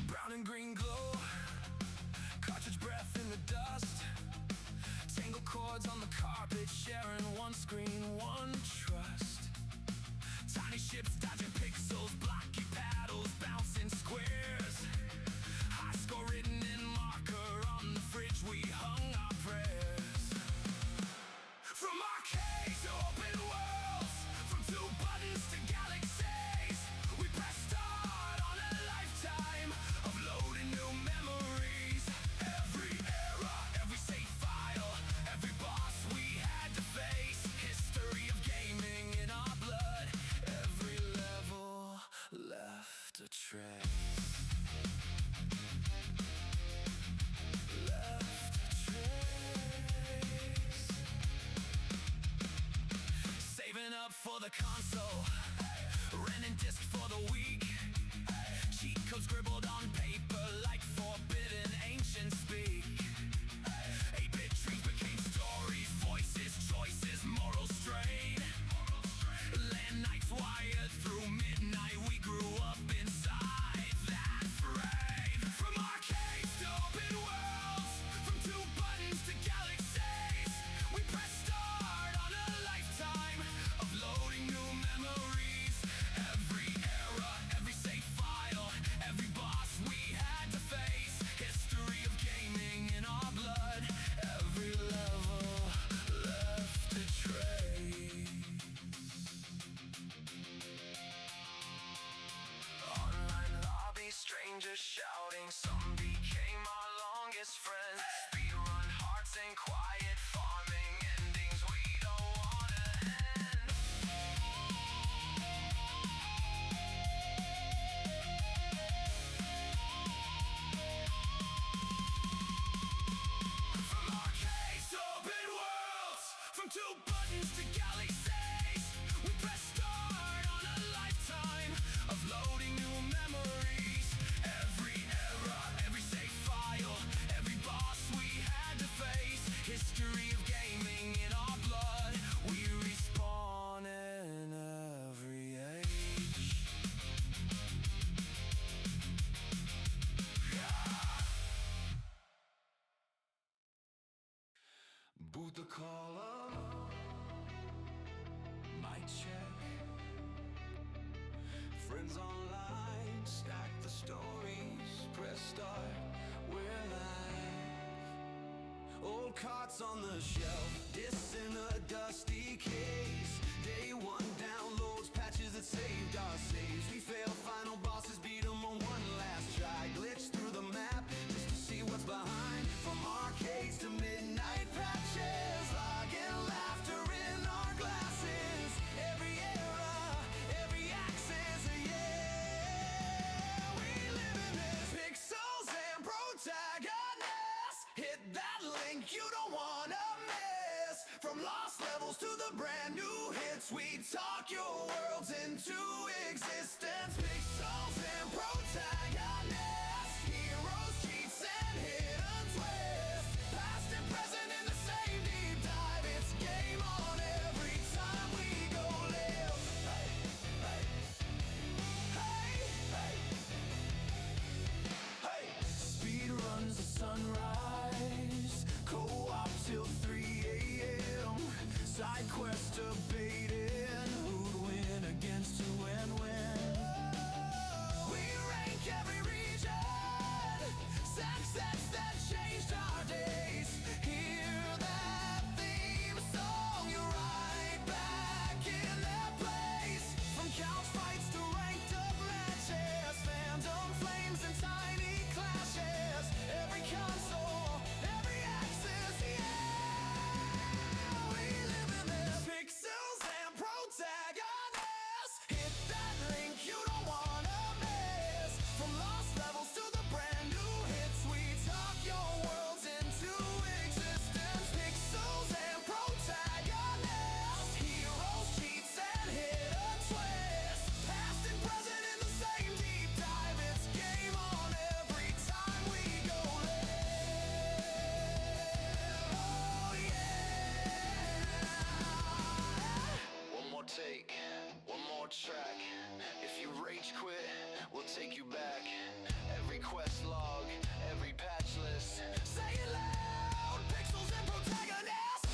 Brown and green glow, cartridge breath in the dust, tangled cords on the carpet, sharing one screen, one trust. Tiny ships dodging pixels, blocky paddles, bouncing squares. High score written in marker on the fridge, we hung our prayers. From arcades to open worlds, from two buttons to galaxies, we press start on a lifetime of loading new memories. Every era, every save file, every boss we had to face. History of gaming in our blood, every level left a trace. Left a trace. Saving up for the console, renting disc for the week. Cheat codes scribbled on paper like forbidden ancient speak. 8-bit trees became stories, voices, choices, moral strain. Land nights wired through midnight, we grew up inside that frame. From arcades to open worlds, from two buttons to galaxies, we press start on a lifetime of loading new memories. Every era, every save file, every boss we had to face. History of gaming in our blood, every level left a trace. Online lobby, strangers shouting, some became our longest friends. Speedrun hearts and quiet farming, endings we don't wanna end. From arcades to open worlds, from two buttons to galaxies, we press start on a lifetime of loading new memories. Every era, every save file, every boss we had to face. History of gaming in our blood, we respawn in every age. Boot the call up, mic check. Friends online, stack the stories, press start, we're live. Old carts on the shelf, discs in a dusty case. Day one downloads, patches that saved our saves. We fail final bosses, beat them on one last try. Glitch through the map just to see what's behind. From arcades to midnight patches, logging laughter in our glasses. Every era, every axis, yeah, we live in this. Pixels and protagonists, hit that link you don't wanna miss. From lost levels to the brand new hits, we talk your worlds into existence. Pixels and protagonists, heroes, cheats, and hidden twists. Past and present in the same deep dive. It's game on every time we go live. Hey, hey, hey, hey, hey. Speed runs the sunrise, co-op till 3 a.m. Side quest debating who'd win against who and when. We rank every region, success that changed our days. Hear that theme song, you're right back in that place. From couch fights to ranked up matches, fandom flames and tiny clashes. Every console, every axis, yeah, we live in this. Pixels and protagonists, hit that take you back. Every quest log, every patch list. Say it loud, pixels and protagonists.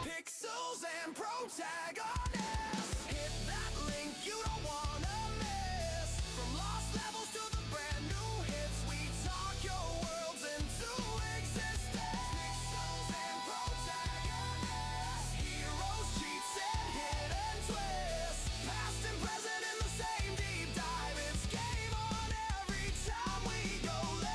Pixels and protagonists. Hit that link you don't wanna miss. From lost levels to the brand new hits, we talk your worlds into existence. Pixels and protagonists. Heroes, cheats, and hidden twists. Past and present in the same deep dive. It's game on every time we go live.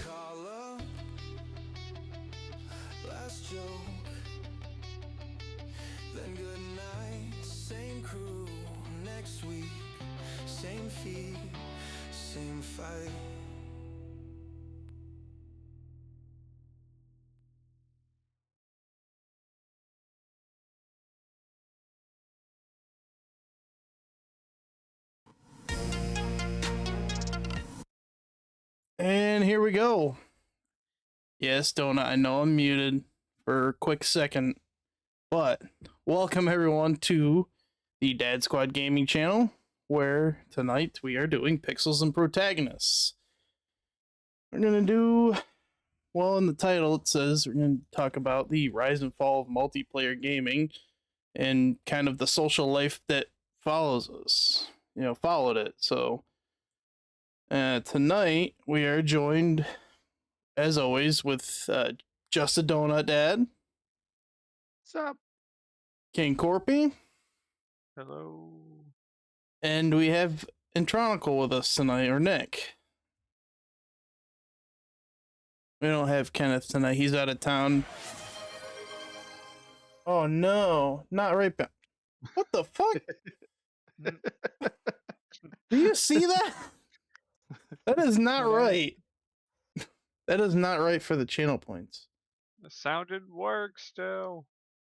Caller, last joke, then good night. Same crew next week, same feed, same fight. And here we go. Yes, Donut, I know I'm muted for a quick second, but welcome everyone to the Dad Squad Gaming channel, where tonight we are doing Pixels and Protagonists. We're going to do, well, in the title it says we're going to talk about the rise and fall of multiplayer gaming and kind of the social life that follows us, followed it. So tonight we are joined, as always, with Just a Donut Dad. What's up? King Corpy. Hello. And we have Intronical with us tonight, or Nick. We don't have Kenneth tonight. He's out of town. Oh no, not right back. What the fuck? Do you see that? That is not right. That is not right for the channel points. The sound didn't work still.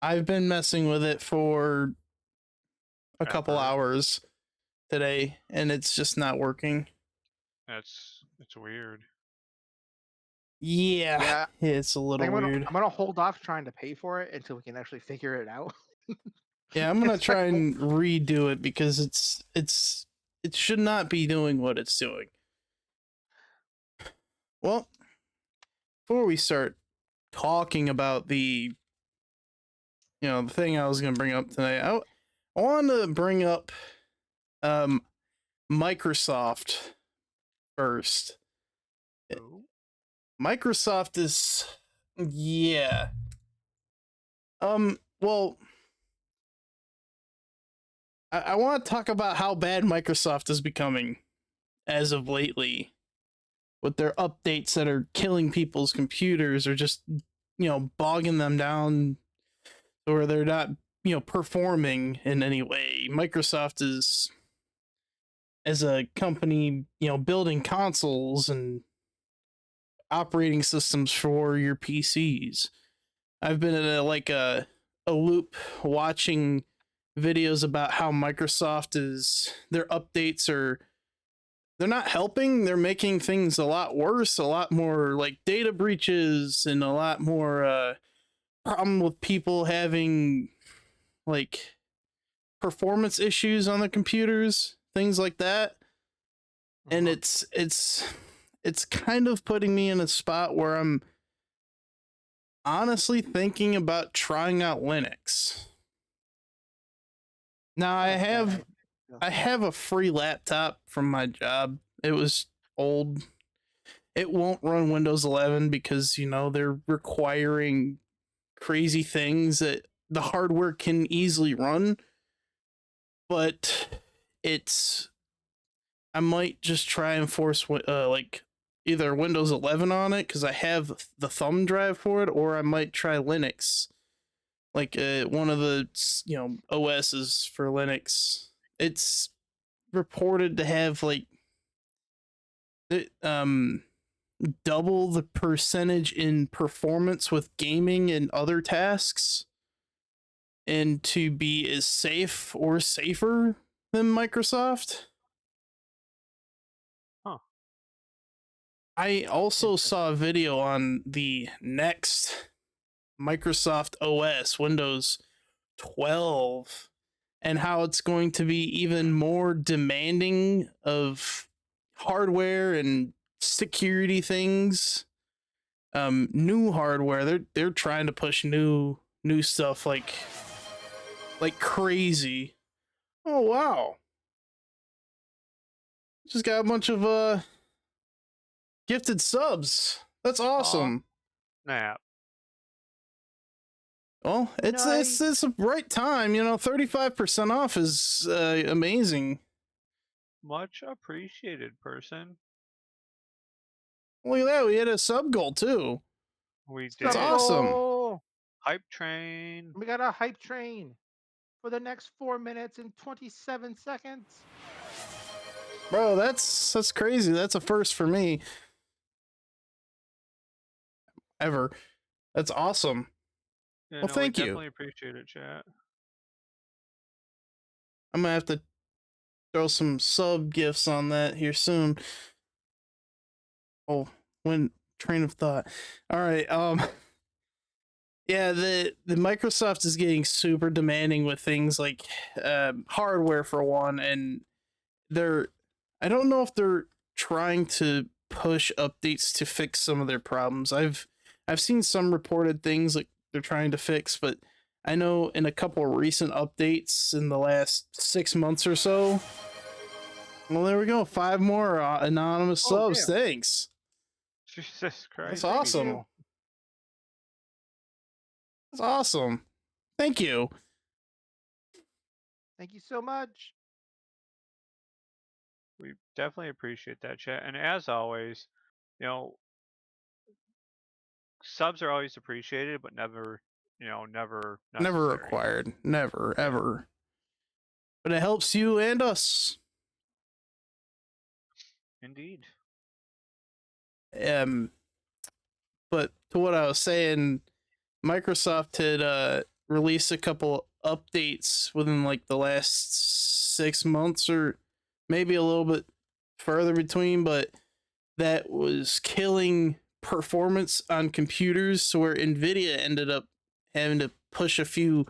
I've been messing with it for a couple hours today, and it's just not working. It's weird. Yeah, it's a little weird. I'm gonna hold off trying to pay for it until we can actually figure it out. Yeah, I'm gonna try and redo it because it should not be doing what it's doing. Well, before we start talking about the thing I was gonna bring up tonight, I want to bring up Microsoft first. Oh. Microsoft is well, I want to talk about how bad Microsoft is becoming as of lately with their updates that are killing people's computers or just, bogging them down or they're not, performing in any way. Microsoft is, as a company, building consoles and operating systems for your PCs. I've been in a loop watching videos about how Microsoft their updates they're not helping. They're making things a lot worse, a lot more like data breaches and a lot more problem with people having like performance issues on the computers, things like that. And it's kind of putting me in a spot where I'm honestly thinking about trying out Linux. Now I have a free laptop from my job. It was old. It won't run Windows 11 because, they're requiring crazy things that the hardware can easily run. But I might just try and force either Windows 11 on it because I have the thumb drive for it, or I might try Linux. Like one of the OSs for Linux. It's reported to have double the percentage in performance with gaming and other tasks, and to be as safe or safer than Microsoft. Huh. I also Interesting. saw a video on the next Microsoft OS, Windows 12, and how it's going to be even more demanding of hardware and security things. New hardware. They're trying to push new stuff like crazy. Oh wow. Just got a bunch of gifted subs. That's awesome. Snap. Well, it's a right time, 35% off is amazing. Much appreciated, person. Look at that, we had a sub goal too. We did. That's awesome. Goal! Hype train. We got a hype train for the next 4 minutes and 27 seconds. Bro, that's crazy. That's a first for me. Ever. That's awesome. Yeah, Well, no, thank we you. definitely appreciate it, chat. I'm gonna have to throw some sub gifts on that here soon. Oh, when train of thought. All right. Yeah, the Microsoft is getting super demanding with things like hardware for one, and they're I don't know if they're trying to push updates to fix some of their problems. I've seen some reported things like they're trying to fix, but I know in a couple of recent updates in the last 6 months or so. Well, there we go. 5 more anonymous Oh, subs. damn. Thanks. Jesus Christ. That's awesome. That's awesome. Thank you. Thank you so much. We definitely appreciate that, chat. And as always, you know, subs are always appreciated, but never, never necessary. Never required. Never, Yeah. ever. But it helps you and us. Indeed. But to what I was saying, Microsoft had released a couple updates within like the last 6 months or maybe a little bit further between, but that was killing performance on computers. So where Nvidia ended up having to push a few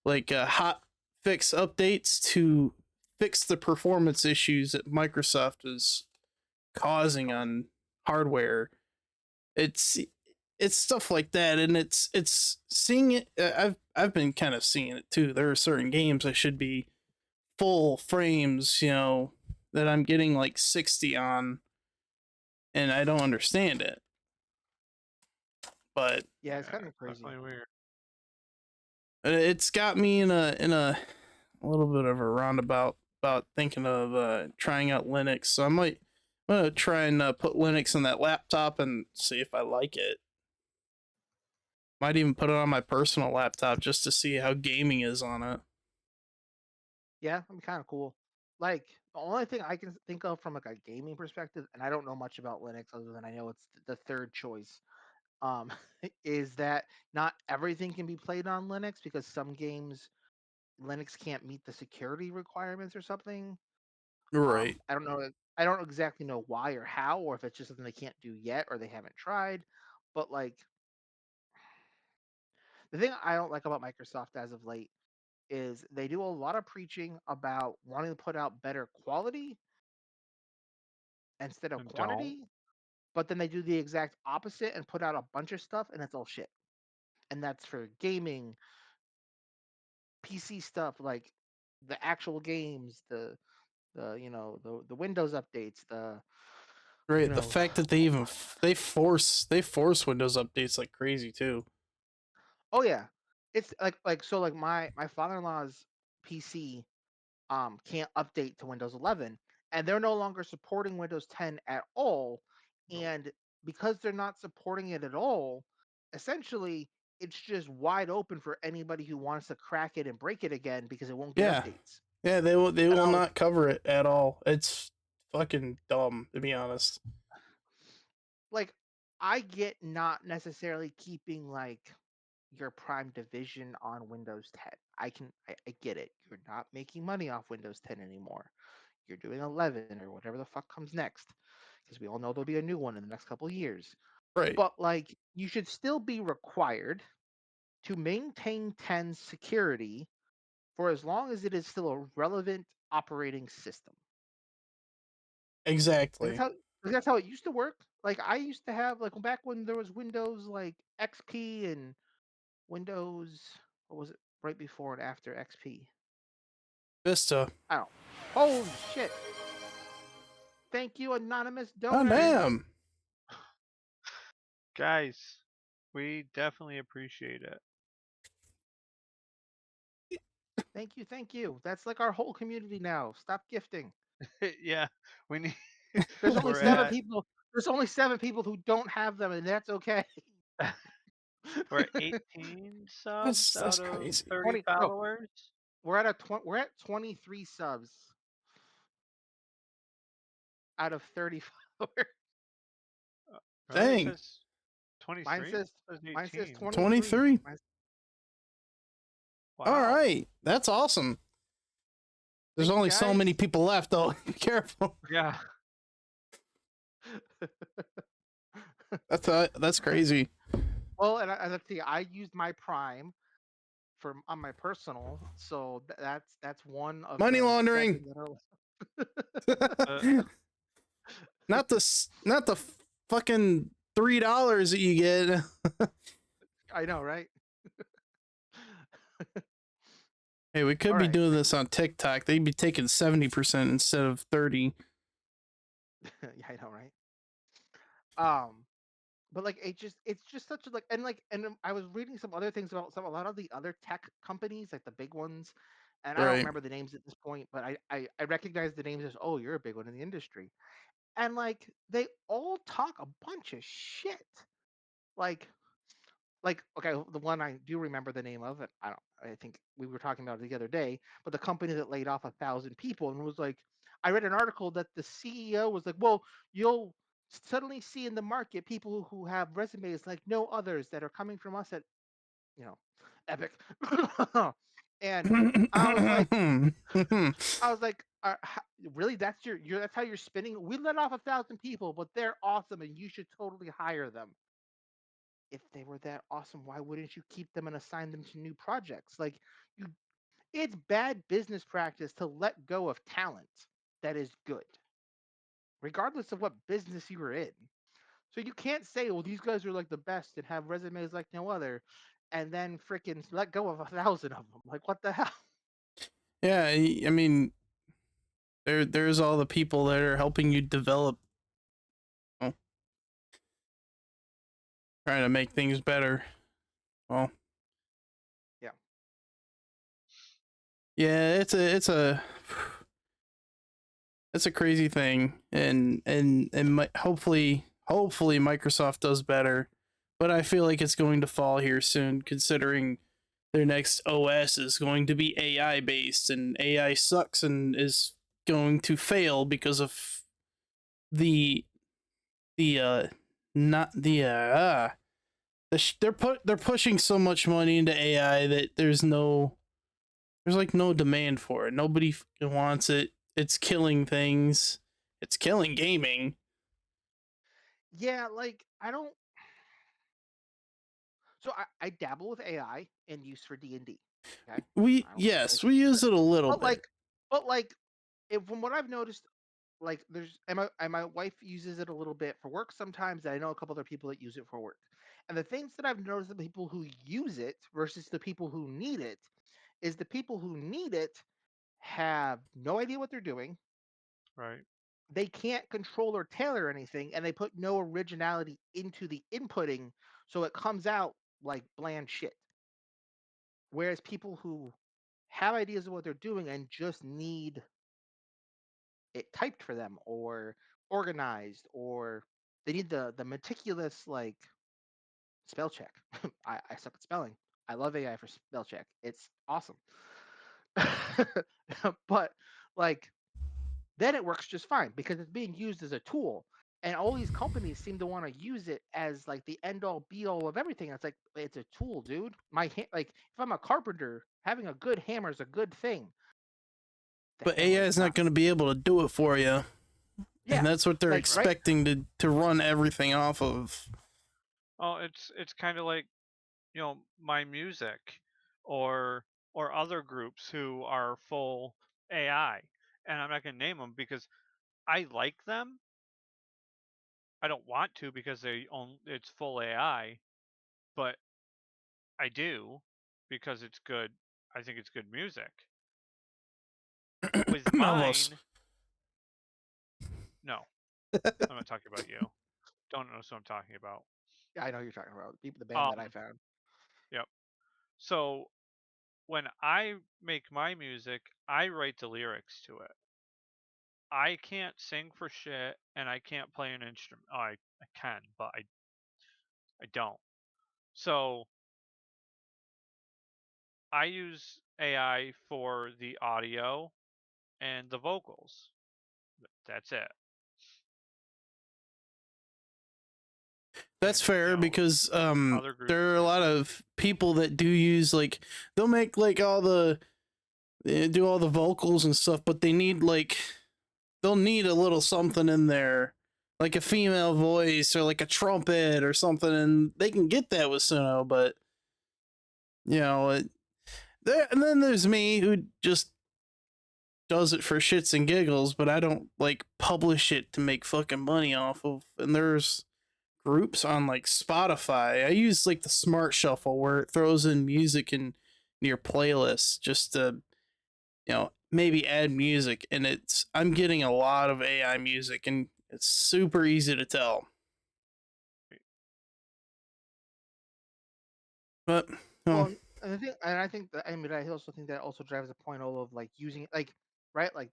like hot fix updates to fix the performance issues that Microsoft is causing on hardware. It's stuff like that, and it's seeing it. I've been kind of seeing it too. There are certain games I should be full frames, that I'm getting like 60 on, and I don't understand it. But Yeah, it's kind of crazy. Definitely weird. it's got me in a little bit of a roundabout about thinking of trying out Linux. So I'm gonna try and put Linux on that laptop and see if I like it. Might even put it on my personal laptop just to see how gaming is on it. Yeah, I'm kind of cool. Like the only thing I can think of from like a gaming perspective, and I don't know much about Linux other than I know it's the third choice, um, is that not everything can be played on Linux because some games Linux can't meet the security requirements or something. Right. I don't know. I don't exactly know why or how, or if it's just something they can't do yet or they haven't tried. But like the thing I don't like about Microsoft as of late is they do a lot of preaching about wanting to put out better quality instead of And don't. quantity, but then they do the exact opposite and put out a bunch of stuff and it's all shit. And that's for gaming, PC stuff like the actual games, the Windows updates, you Right. The know, fact that they even they force Windows updates like crazy too. oh yeah, it's like my father-in-law's PC can't update to Windows 11, and they're no longer supporting Windows 10 at all. And because they're not supporting it at all, essentially it's just wide open for anybody who wants to crack it and break it again because it won't get Yeah. updates. Yeah, they And will I was not cover it at all. It's fucking dumb, to be honest. like I get not necessarily keeping like your Prime Division on Windows 10. I get it. You're not making money off Windows 10 anymore. You're doing 11 or whatever the fuck comes next, because we all know there'll be a new one in the next couple of years. Right. But like, you should still be required to maintain 10's security for as long as it is still a relevant operating system. Like Exactly. that's how it used to work. Like I used to have like back when there was Windows like XP and Windows, what was it right before and after XP? Vista. I don't. Holy shit! Thank you, anonymous Oh donor. damn. Guys, we definitely appreciate it. Thank you, thank you. That's like our whole community now. Stop gifting. Yeah, we need. There's only We're seven at people. There's only 7 people who don't have them, and that's okay. we're at 18 subs That's out of crazy. 30 20. No, followers. we're at 23 subs out of 30 followers. Really? It Dang. says Mine 23? says It says mine says 18. 23. 23. All Wow. right. That's awesome. There's Thank you, only so guys. many people left though. Be careful. Yeah. That's crazy. Well, and let's see. I used my Prime for on my personal, so that's one of Money the laundering. 7 that are. Not the fucking $3 that you get. I know, right? Hey, we could All be right. doing this on TikTok. They'd be taking 70% instead of 30. Yeah, I know, right? Um, but like it's just such a like I was reading some other things about a lot of the other tech companies, like the big ones, and I don't Right. remember the names at this point, but I recognize the names as, oh, you're a big one in the industry, and like they all talk a bunch of shit, like okay, the one I do remember the name of it. I think we were talking about it the other day, but the company that laid off 1,000 people and was like, I read an article that the CEO was like, well, you'll suddenly see in the market people who have resumes like no others that are coming from us at, you know, Epic. And I was like, really? That's your that's how you're spinning? We let off 1,000 people, but they're awesome, and you should totally hire them. If they were that awesome, why wouldn't you keep them and assign them to new projects? Like you, it's bad business practice to let go of talent that is good, regardless of what business you were in. So you can't say, well, these guys are like the best and have resumes like no other, and then freaking let go of 1,000 of them. Like what the hell? Yeah, I mean, there's all the people that are helping you develop, you know, trying to make things better. Well, Yeah. yeah, it's a crazy thing, and hopefully Microsoft does better, but I feel like it's going to fall here soon, considering their next OS is going to be AI based, and AI sucks and is going to fail because of the the not they're pushing so much money into AI that there's like no demand for it. Nobody wants it. It's killing things. It's killing gaming. Yeah, like I don't. So I dabble with AI in use for D&D. Okay, We I don't. yes, we use it a little But bit. like, from what I've noticed, like there's and my wife uses it a little bit for work sometimes. And I know a couple other people that use it for work. And the things that I've noticed, the people who use it versus the people who need it, is the people who need it have no idea what they're doing. Right. They can't control or tailor anything, and they put no originality into the inputting, so it comes out like bland shit. Whereas people who have ideas of what they're doing and just need it typed for them or organized, or they need the meticulous like spell check. I suck at spelling. I love AI for spell check. It's awesome. But like then it works just fine because it's being used as a tool. and all these companies seem to want to use it as like the end all be all of everything. It's like it's a tool, dude. Like if I'm a carpenter, having a good hammer is a good thing. The But hammer AI is is not not. going to be able to do it for you, and Yeah, that's what they're like right. expecting to run everything off of. Oh, it's kind of like, my music, or other groups who are full AI, and I'm not gonna name them because I like them. I don't want to because it's full AI, but I do because it's good. I think it's good music. With Almost. mine, no, I'm not talking about you. Don't know what I'm talking about. I know who you're talking about the band that I Um, found. yep. So when I make my music, I write the lyrics to it. I can't sing for shit, and I can't play an instrument. Oh, I can, but I don't. So I use AI for the audio and the vocals. That's it. That's And fair because other groups there are a lot do. of people that do use like they'll make like they do all the vocals and stuff, but they need like they'll need a little something in there, like a female voice or like a trumpet or something, and they can get that with Suno, but you know, there and then there's me who just does it for shits and giggles, but I don't like publish it to make fucking money off of. And there's groups on like Spotify. I use like the Smart Shuffle where it throws in music in your playlist just to, maybe add music. And I'm getting a lot of AI music and it's super easy to tell. But, oh, Well, and I think that I also think that also drives the point of like using like right like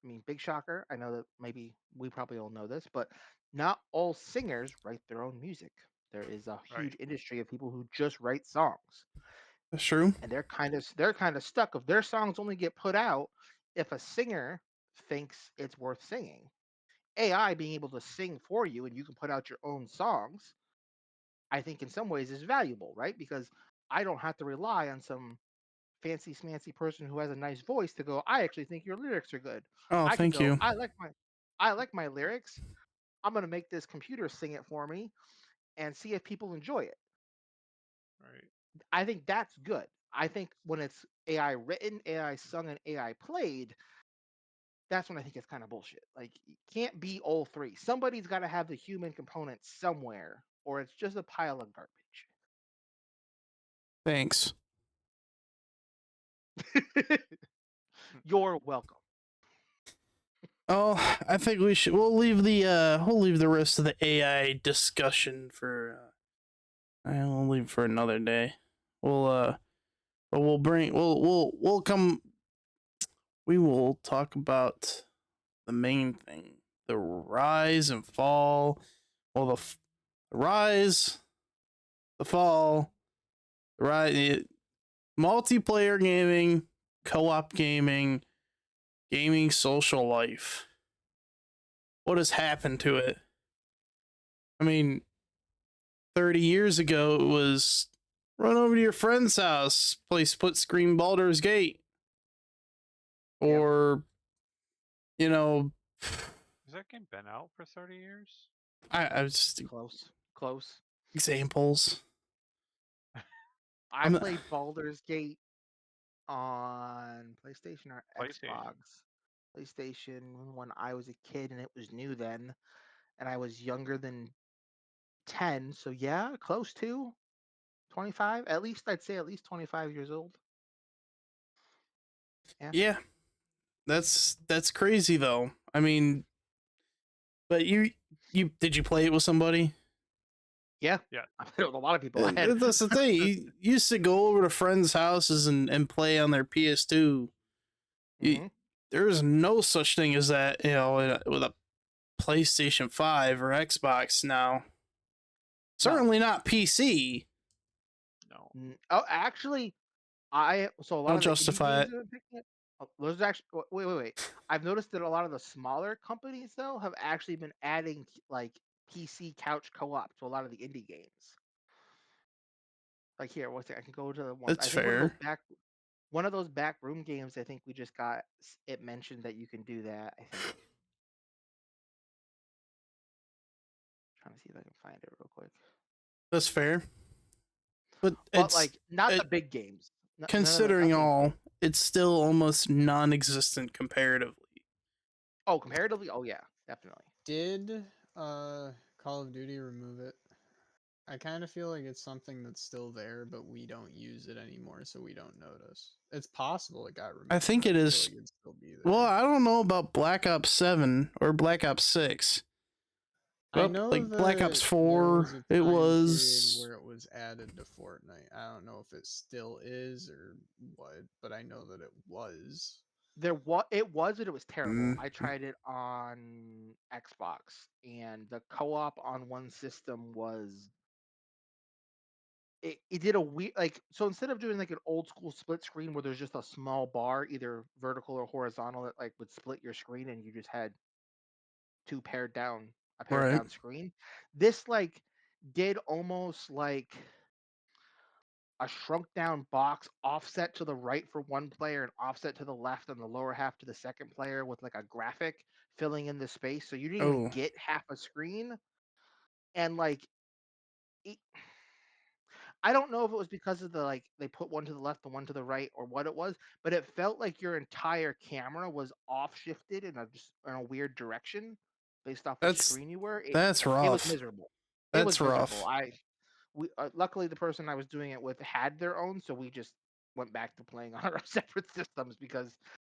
I mean, big shocker. I know that maybe we probably all know this, but not all singers write their own music. There is a Right. huge industry of people who just write songs, that's true. and they're kind of stuck. If their songs only get put out if a singer thinks it's worth singing. AI being able to sing for you and you can put out your own songs, I think in some ways is valuable, right? Because I don't have to rely on some fancy smancy person who has a nice voice to go, I actually think your lyrics are good. Oh, I can thank go, you. I like my lyrics. I'm gonna make this computer sing it for me and see if people enjoy it. Right. I think that's good. I think when it's AI written, AI sung, and AI played, that's when I think it's kind of bullshit. Like, it can't be all three. Somebody's got to have the human component somewhere, or it's just a pile of garbage. Thanks. You're welcome. Oh, I think we'll leave the rest of the AI discussion for I'll leave for another day. We'll but we'll come we will talk about the main thing, the rise and fall, well the rise, the fall, the rise, multiplayer gaming, co-op gaming, gaming social life. What has happened to it? I mean, 30 years ago it was run over to your friend's house, play split screen Baldur's Gate, Yep. or you know, Has that game been out for 30 years? I was just Close. Close. examples. I I'm not, played Baldur's Gate on PlayStation or PlayStation. Xbox. PlayStation when I was a kid and it was new then, and I was younger than 10. So yeah, close to 25. At least I'd say at least 25 years old. Yeah. yeah, that's crazy though. I mean, but you did you play it with somebody? Yeah. Yeah. I played with a lot of people. I had That's the thing. You used to go over to friends' houses and play on their PS2. You, hmm there's no such thing as that, with a PlayStation 5 or Xbox now. no. Certainly not PC. No. Oh, actually, I so a lot Don't of the indie justify games it. that I'm picking up. Those are actually wait. I've noticed that a lot of the smaller companies though have actually been adding like PC couch co-op to a lot of the indie games. Like here, what's it? I can go to the ones. That's I think fair. one of those back room games. I think we just got it mentioned that you can do that. I think. Trying to see if I can find it real quick. That's fair. But But like not the it, big games. considering Nothing. all, it's still almost non-existent comparatively. Oh, comparatively, oh yeah, definitely. Did Call of Duty remove it? I kind of feel like it's something that's still there, but we don't use it anymore, so we don't notice. It's possible it got removed. I think it I feel is. like it'd still be there. Well, I don't know about Black Ops 7 or Black Ops 6. I Well, know like Black Ops that 4, there was a it time period was. where it was added to Fortnite. I don't know if it still is or what, but I know that it was. It was, but it was terrible. I Mm, tried it on Xbox, and the co-op on one system was it did a weird like so instead of doing like an old school split screen where there's just a small bar, either vertical or horizontal, that like would split your screen and you just had a pared right. down screen. This like did almost like a shrunk down box offset to the right for one player and offset to the left on the lower half to the second player with like a graphic filling in the space. So you didn't even Oh, get half a screen. And like, it, I don't know if it was because of the like they put one to the left and one to the right or what it was, but it felt like your entire camera was off shifted in a weird direction based off which that's screen you were. that's It was rough. miserable. It was That's miserable. rough. Luckily the person I was doing it with had their own, so we just went back to playing on our separate systems because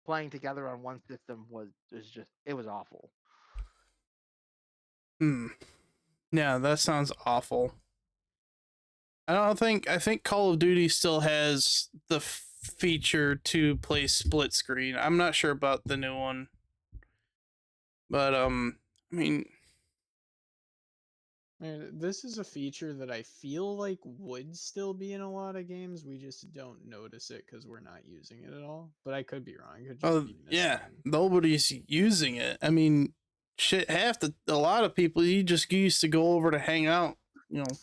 playing together on one system was just it was awful. Hmm. Yeah, that sounds awful. I think Call of Duty still has the feature to play split screen. I'm not sure about the new one. But I mean, And this is a feature that I feel like would still be in a lot of games. We just don't notice it because we're not using it at all. But I could be wrong. It could just be yeah, missing. nobody's using it. I mean, shit, a lot of people you just used to go over to hang out, you know,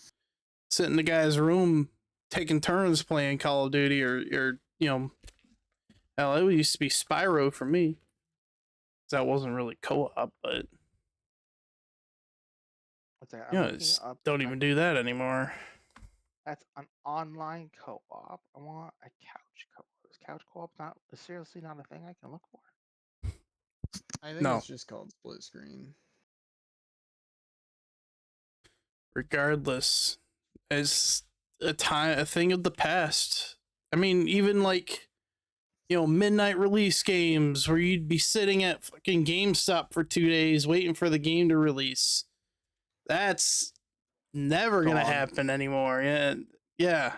sit in the guy's room taking turns playing Call of Duty or hell, it used to be Spyro for me. That wasn't really co-op, but What's that? you I'm know, looking it's up. don't even do that anymore. That's an online co-op. I want a couch co-op. Is couch co-op not seriously not a thing I can look for? I think No, it's just called split screen. regardless, it's a thing of the past. I mean, even like midnight release games where you'd be sitting at fucking GameStop for 2 days waiting for the game to release. That's never gonna Gone. happen anymore. Yeah, yeah.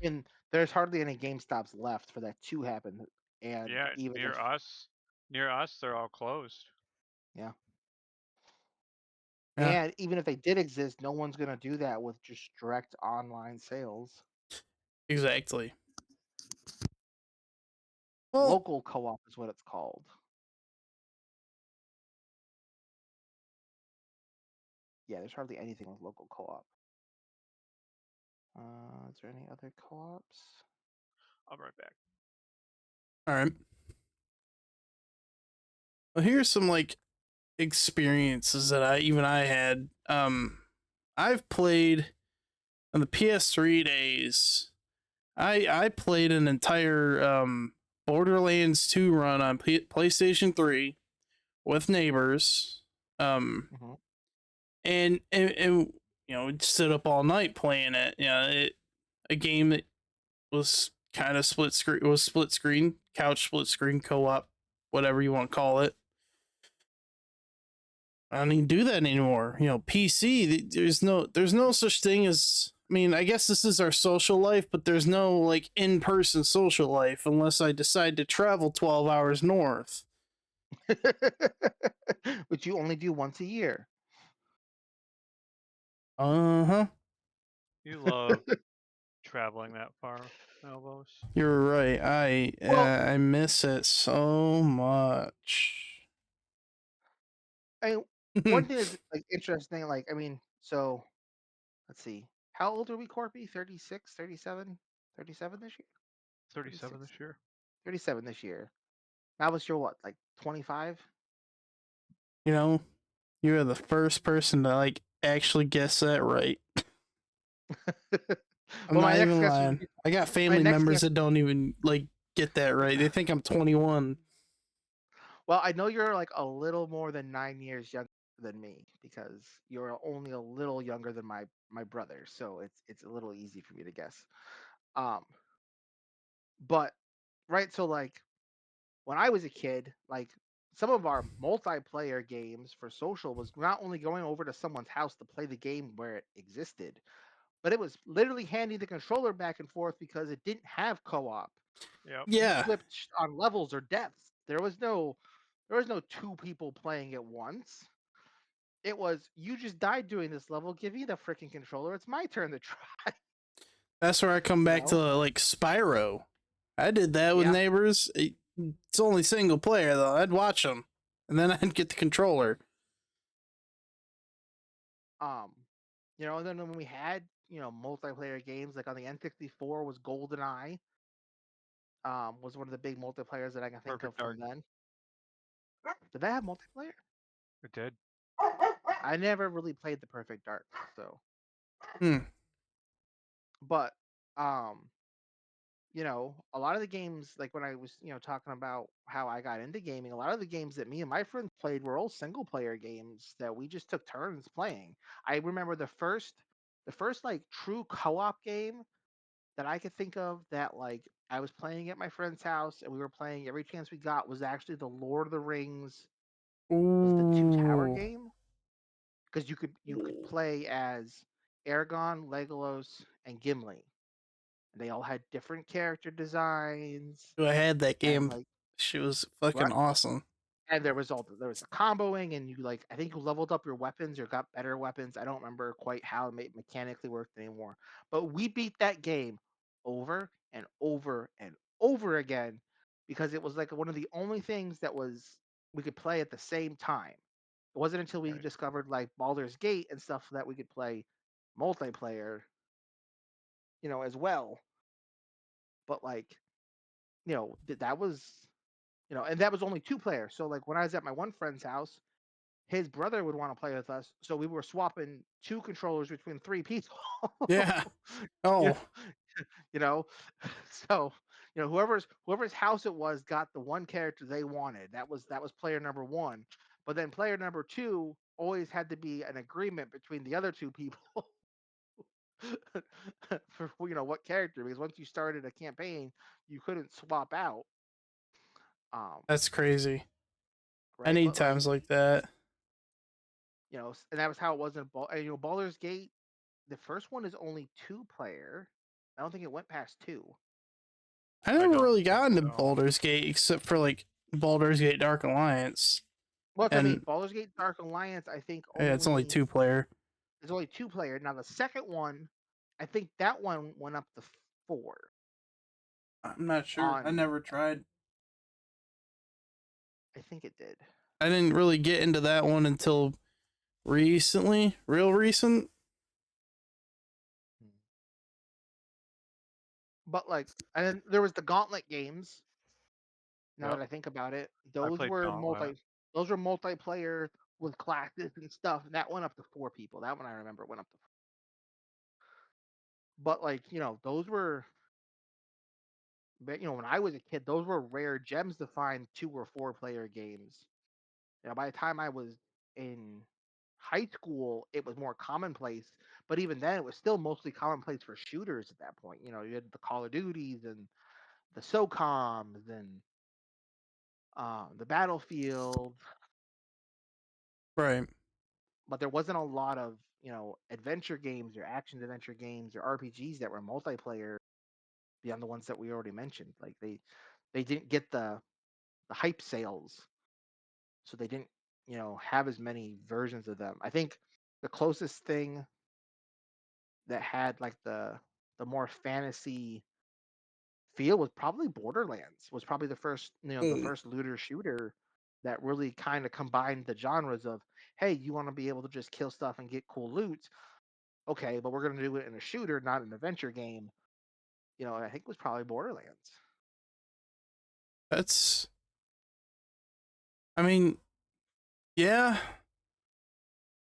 And there's hardly any GameStops left for that to happen. And Yeah, even if near us, they're all closed. yeah. Yeah, And even if they did exist, no one's gonna do that with just direct online sales. exactly. Well, Local co-op is what it's called. Yeah, there's hardly anything with local co-op. Is there any other co-ops? I'll be right back. all right. Well, here's some like experiences that I had. I've played on the PS3 days. I played an entire Borderlands 2 run on PlayStation 3 with neighbors. Um, Mm-hmm. and stood up all night playing it. A game that was kind of split screen, couch split screen co-op, whatever you want to call it. I don't even do that anymore. PC. There's no such thing as. I mean, I guess this is our social life, but there's no like in-person social life unless I decide to travel 12 hours north. Which you only do once a year. Uh huh. You love traveling that far, elbows. You're right. Well, I miss it so much. I mean, one thing that's like interesting, like I mean, so let's see. How old are we, Corpy? 36, 37? 37 this year? 37 36. this year. 37 this year. That was your what, like 25? You know, you're the first person to like actually guess that right. I'm Well, my not next even guess would lying. be I got my family next members guess. that don't even like get that right. They think I'm 21. Well, I know you're like a little more than 9 years younger than me because you're only a little younger than my brother, so it's a little easy for me to guess. Um, but right, so like when I was a kid, like some of our multiplayer games for social was not only going over to someone's house to play the game where it existed, but it was literally handing the controller back and forth because it didn't have co-op. Yep. You Yeah, flipped on levels or depths. There was no two people playing at once. It was you just died doing this level. Give me the freaking controller. It's my turn to try. that's where I come You back to know? like Spyro. I did that with Yeah. neighbors. It's only single player though. I'd watch them, and then I'd get the controller. Um. And then when we had multiplayer games like on the N64 was GoldenEye. Was one of the big multiplayers that I can think of Perfect from Dark. then. Did that have multiplayer? It did. I never really played the Perfect Dark, so. Hmm. But um, a lot of the games, like when I was, talking about how I got into gaming, a lot of the games that me and my friends played were all single player games that we just took turns playing. I remember the first like true co-op game that I could think of that like I was playing at my friend's house and we were playing every chance we got was actually the Lord of the Rings, was the Two Tower Ooh. game, because you could play as Aragon, Legolas, and Gimli. And they all had different character designs I had that and game. like She was fucking what? awesome. And there was the comboing, and you like I think you leveled up your weapons or got better weapons. I don't remember quite how it mechanically worked anymore. But we beat that game over and over and over again because it was like one of the only things that was we could play at the same time. It wasn't until we Right. discovered like Baldur's Gate and stuff that we could play multiplayer, as well. But like, that was, and that was only two players. So like when I was at my one friend's house, his brother would want to play with us, so we were swapping two controllers between three people. Yeah. you Oh, you know, so whoever's house it was got the one character they wanted. That was player number one. But then player number two always had to be an agreement between the other two people for what character, because once you started a campaign, you couldn't swap out. Um, that's crazy. I right, need but like times like that. and that was how it was in Baldur's Gate. The first one is only two player. I don't think it went past two. I I never don't really think got into so. Baldur's Gate except for like Baldur's Gate Dark Alliance, Well, that's what I mean. and Baldur's Gate Dark Alliance, I think yeah, it's only only 2 player. there's only two player. Now the second one, I think that one went up to four I'm not sure. I on. never tried. I think it did. I didn't really get into that one until recently, real recent. But like, and then there was the Gauntlet games. Now Yep. that I think about it, I played Gauntlet. those were multiplayer with classes and stuff. And that went up to four people. That one I remember went up to. But like, those were. But when I was a kid, those were rare gems to find two or four player games. By the time I was in high school, it was more commonplace. But even then, it was still mostly commonplace for shooters at that point. You had the Call of Duties and the SOCOMs and the Battlefield, Right. but there wasn't a lot of adventure games or action adventure games or RPGs that were multiplayer beyond the ones that we already mentioned. Like they didn't get the hype sales, so they didn't have as many versions of them. I think the closest thing that had like the more fantasy feel was probably Borderlands. Was probably the first, the first looter shooter that really kind of combined the genres of, hey, you want to be able to just kill stuff and get cool loot. Okay, but we're going to do it in a shooter, not an adventure game. I think it was probably Borderlands. That's, I mean, yeah.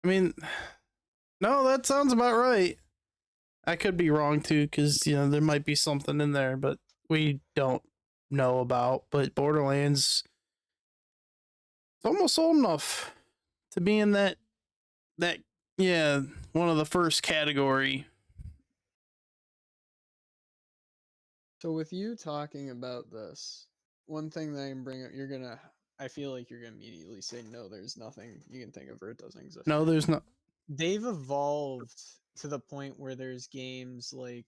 I mean, no, that sounds about right. I could be wrong too, because there might be something in there, but we don't know about. But Borderlands, it's almost old enough to be in that yeah, one of the first category. So with you talking about this, one thing that I can bring up, I feel like you're gonna immediately say no. There's nothing you can think of, or it doesn't exist. No, there's not. They've evolved to the point where there's games like,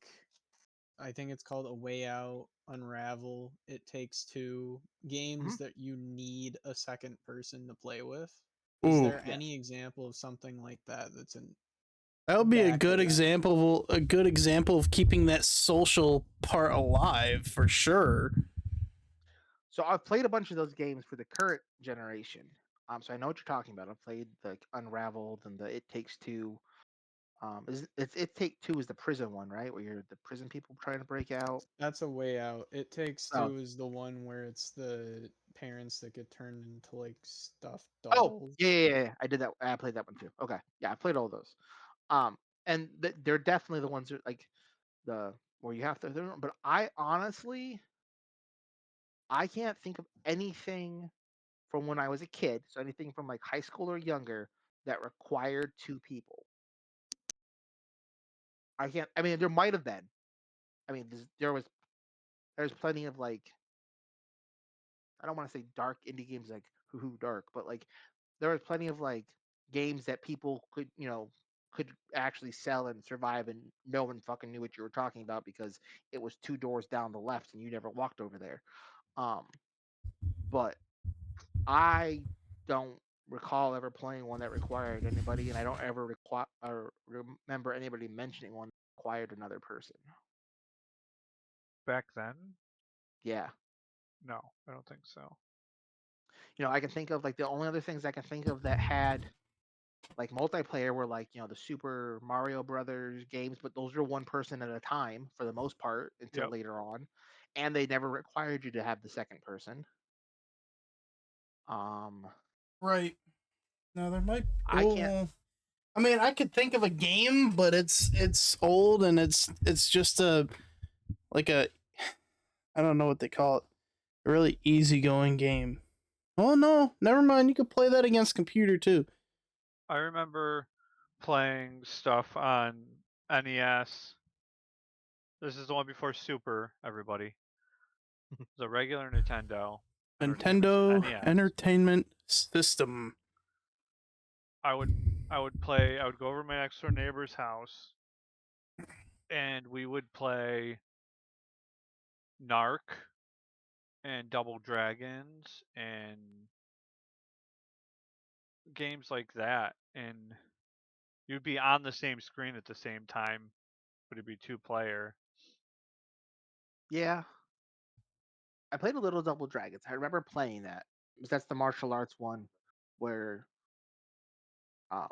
I think it's called A Way Out, Unravel, It Takes Two, games Mhm. that you need a second person to play with. Is Ooh, there Yeah. any example of something like that that's in that would be a back good then? example. A good example of keeping that social part alive for sure. So I've played a bunch of those games for the current generation. So I know what you're talking about. I've played the Unraveled and the It Takes Two. It's It Take Two is the prison one, right? Where you're the prison people trying to break out. That's A Way Out. It Takes Oh, Two is the one where it's the parents that get turned into like stuffed oh, dolls. yeah. I did that. I played that one too. Okay, yeah, I played all those. Um, and they're definitely the ones that like the where you have to. But I can't think of anything from when I was a kid. So anything from like high school or younger that required two people. I can't. I mean, there might have been. I mean, there's plenty of like, I don't want to say dark indie games like hoo dark, but like there was plenty of like games that people could actually sell and survive, and no one fucking knew what you were talking about because it was two doors down the left and you never walked over there. Um, but I don't recall ever playing one that required anybody, and I don't ever remember anybody mentioning one that required another person. Back then, Yeah. no, I don't think so. I can think of like the only other things I can think of that had like multiplayer were like the Super Mario Brothers games, but those are one person at a time for the most part until Yep. later on, and they never required you to have the second person. Um, Right. No, there might. I can't. Oh, I mean, I could think of a game, but it's old and it's just a like a I don't know what they call it. A really easygoing game. Oh no, never mind. You could play that against computer too. I remember playing stuff on NES. This is the one before Super, everybody. The regular Nintendo Nintendo NES. Entertainment System. I would I would go over to my next door neighbor's house and we would play Narc and Double Dragons and games like that, and you'd be on the same screen at the same time, but it'd be two player. Yeah, I played a little Double Dragons. I remember playing that. That's the martial arts one where um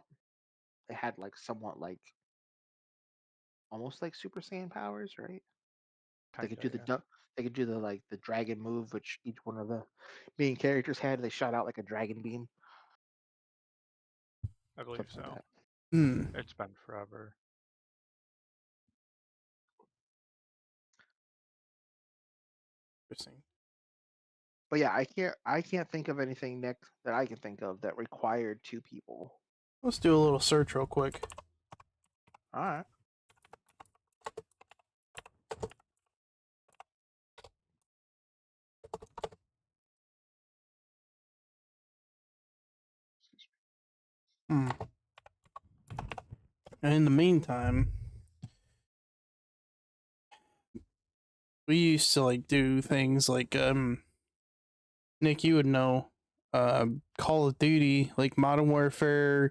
they had like somewhat like almost like Super Saiyan powers, right? They could Kinda, do yeah. they could do the like the dragon move, which each one of the main characters had. They shot out like a dragon beam, I believe something like so. that. Hmm. It's been forever. Interesting. But yeah, I can't think of anything next that I can think of that required two people. Let's do a little search real quick. All right. Hmm. And in the meantime, we used to like do things like Nick, you would know, Call of Duty, like Modern Warfare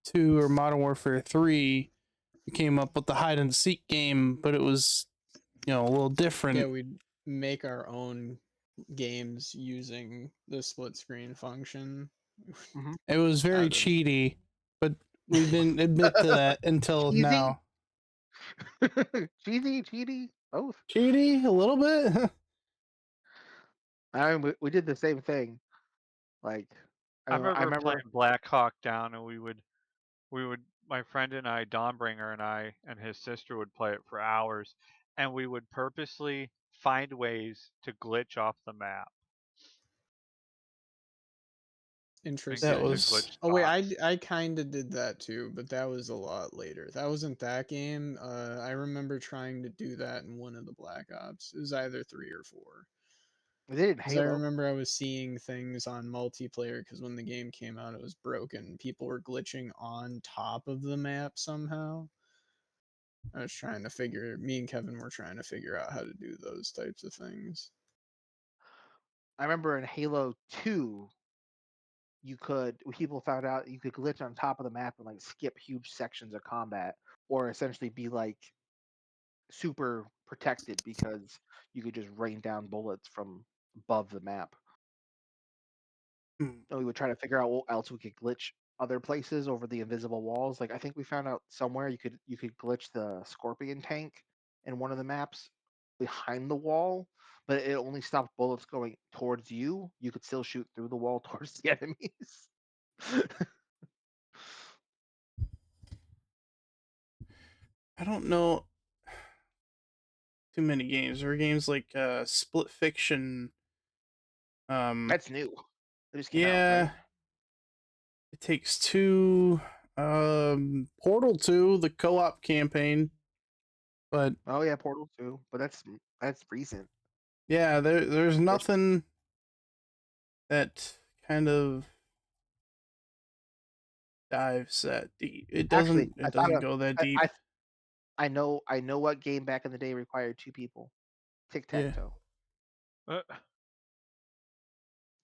2 or Modern Warfare 3. came up with the hide and seek game, but it was, a little different. Yeah, we'd make our own games using the split screen function. It was very Out of- cheaty, but we didn't admit to that until Cheesy? now. Cheesy, both. Cheaty, a little bit. I mean, we did the same thing. Like, I remember remember. playing Black Hawk Down, and we would my friend and I, Dawnbringer and I, and his sister would play it for hours, and we would purposely find ways to glitch off the map and Interesting. get That into was. glitch Oh wait, spots. I kind of did that too, but that was a lot later. That wasn't that game. I remember trying to do that in one of the Black Ops. It was either 3 or 4. We did it in Because I Halo. remember I was seeing things on multiplayer because when the game came out, it was broken. People were glitching on top of the map somehow. Me and Kevin were trying to figure out how to do those types of things. I remember in Halo 2, people found out you could glitch on top of the map and like skip huge sections of combat, or essentially be like super protected because you could just rain down bullets from above the map. Hmm. And we would try to figure out what else we could glitch other places over the invisible walls. Like I think we found out somewhere you could glitch the scorpion tank in one of the maps behind the wall, but it only stopped bullets going towards you. You could still shoot through the wall towards the enemies. I don't know too many games. There are games like Split Fiction. That's new. It just came out, right? Yeah, It Takes Two. Portal 2, the co-op campaign. But Oh yeah, Portal 2, but that's recent. yeah, there's It's nothing that kind of dives that deep. It actually doesn't. It doesn't go that I, deep. I I know what game back in the day required two people. Tic Tac Yeah. Toe. Uh,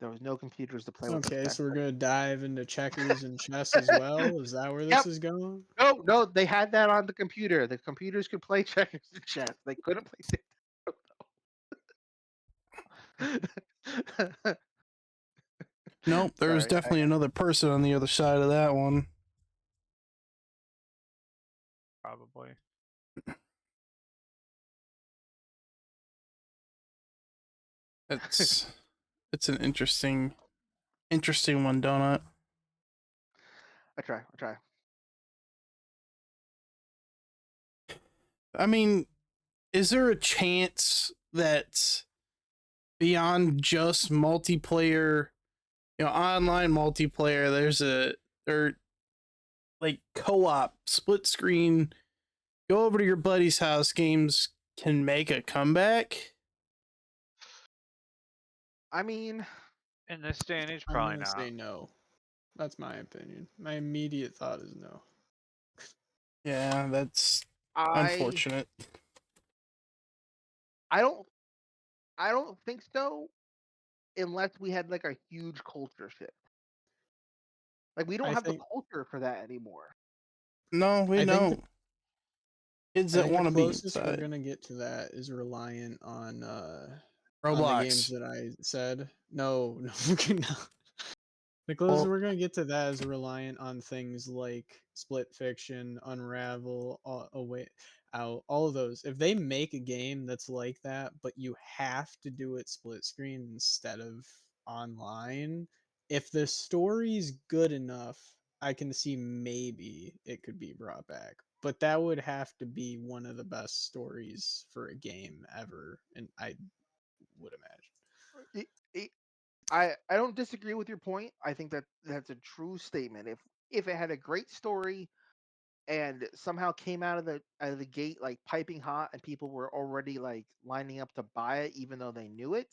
There was no computers to play with tic Okay, tac so we're toe. gonna dive into checkers and chess as well. Is that where this Yep. is going? No, they had that on the computer. The computers could play checkers and chess. They couldn't play tic tac toe. Nope. There's Sorry. definitely another person on the other side of that one. probably. It's an interesting one, donut. I try. I mean, is there a chance that beyond just multiplayer, online multiplayer, or like co-op split screen, go over to your buddy's house games can make a comeback? I mean, In this day and age, I'm probably gonna not. say no. That's my opinion. My immediate thought is no. Yeah, that's I unfortunate. I don't I don't think so unless we had like a huge culture shift. Like we don't I have the think culture for that anymore. No, we I think the don't. Kids I that think the want to be closest we're inside. gonna get to that is reliant on the games Roblox. that I said. No, no. The closest Well, we're gonna get to that is reliant on things like Split Fiction, Unravel, Away Out, all of those. If they make a game that's like that, but you have to do it split screen instead of online, if the story's good enough, I can see maybe it could be brought back. But that would have to be one of the best stories for a game ever, and I would imagine. It, it, I don't disagree with your point. I think that that's a true statement. If it had a great story and somehow came out of the gate like piping hot and people were already like lining up to buy it even though they knew it,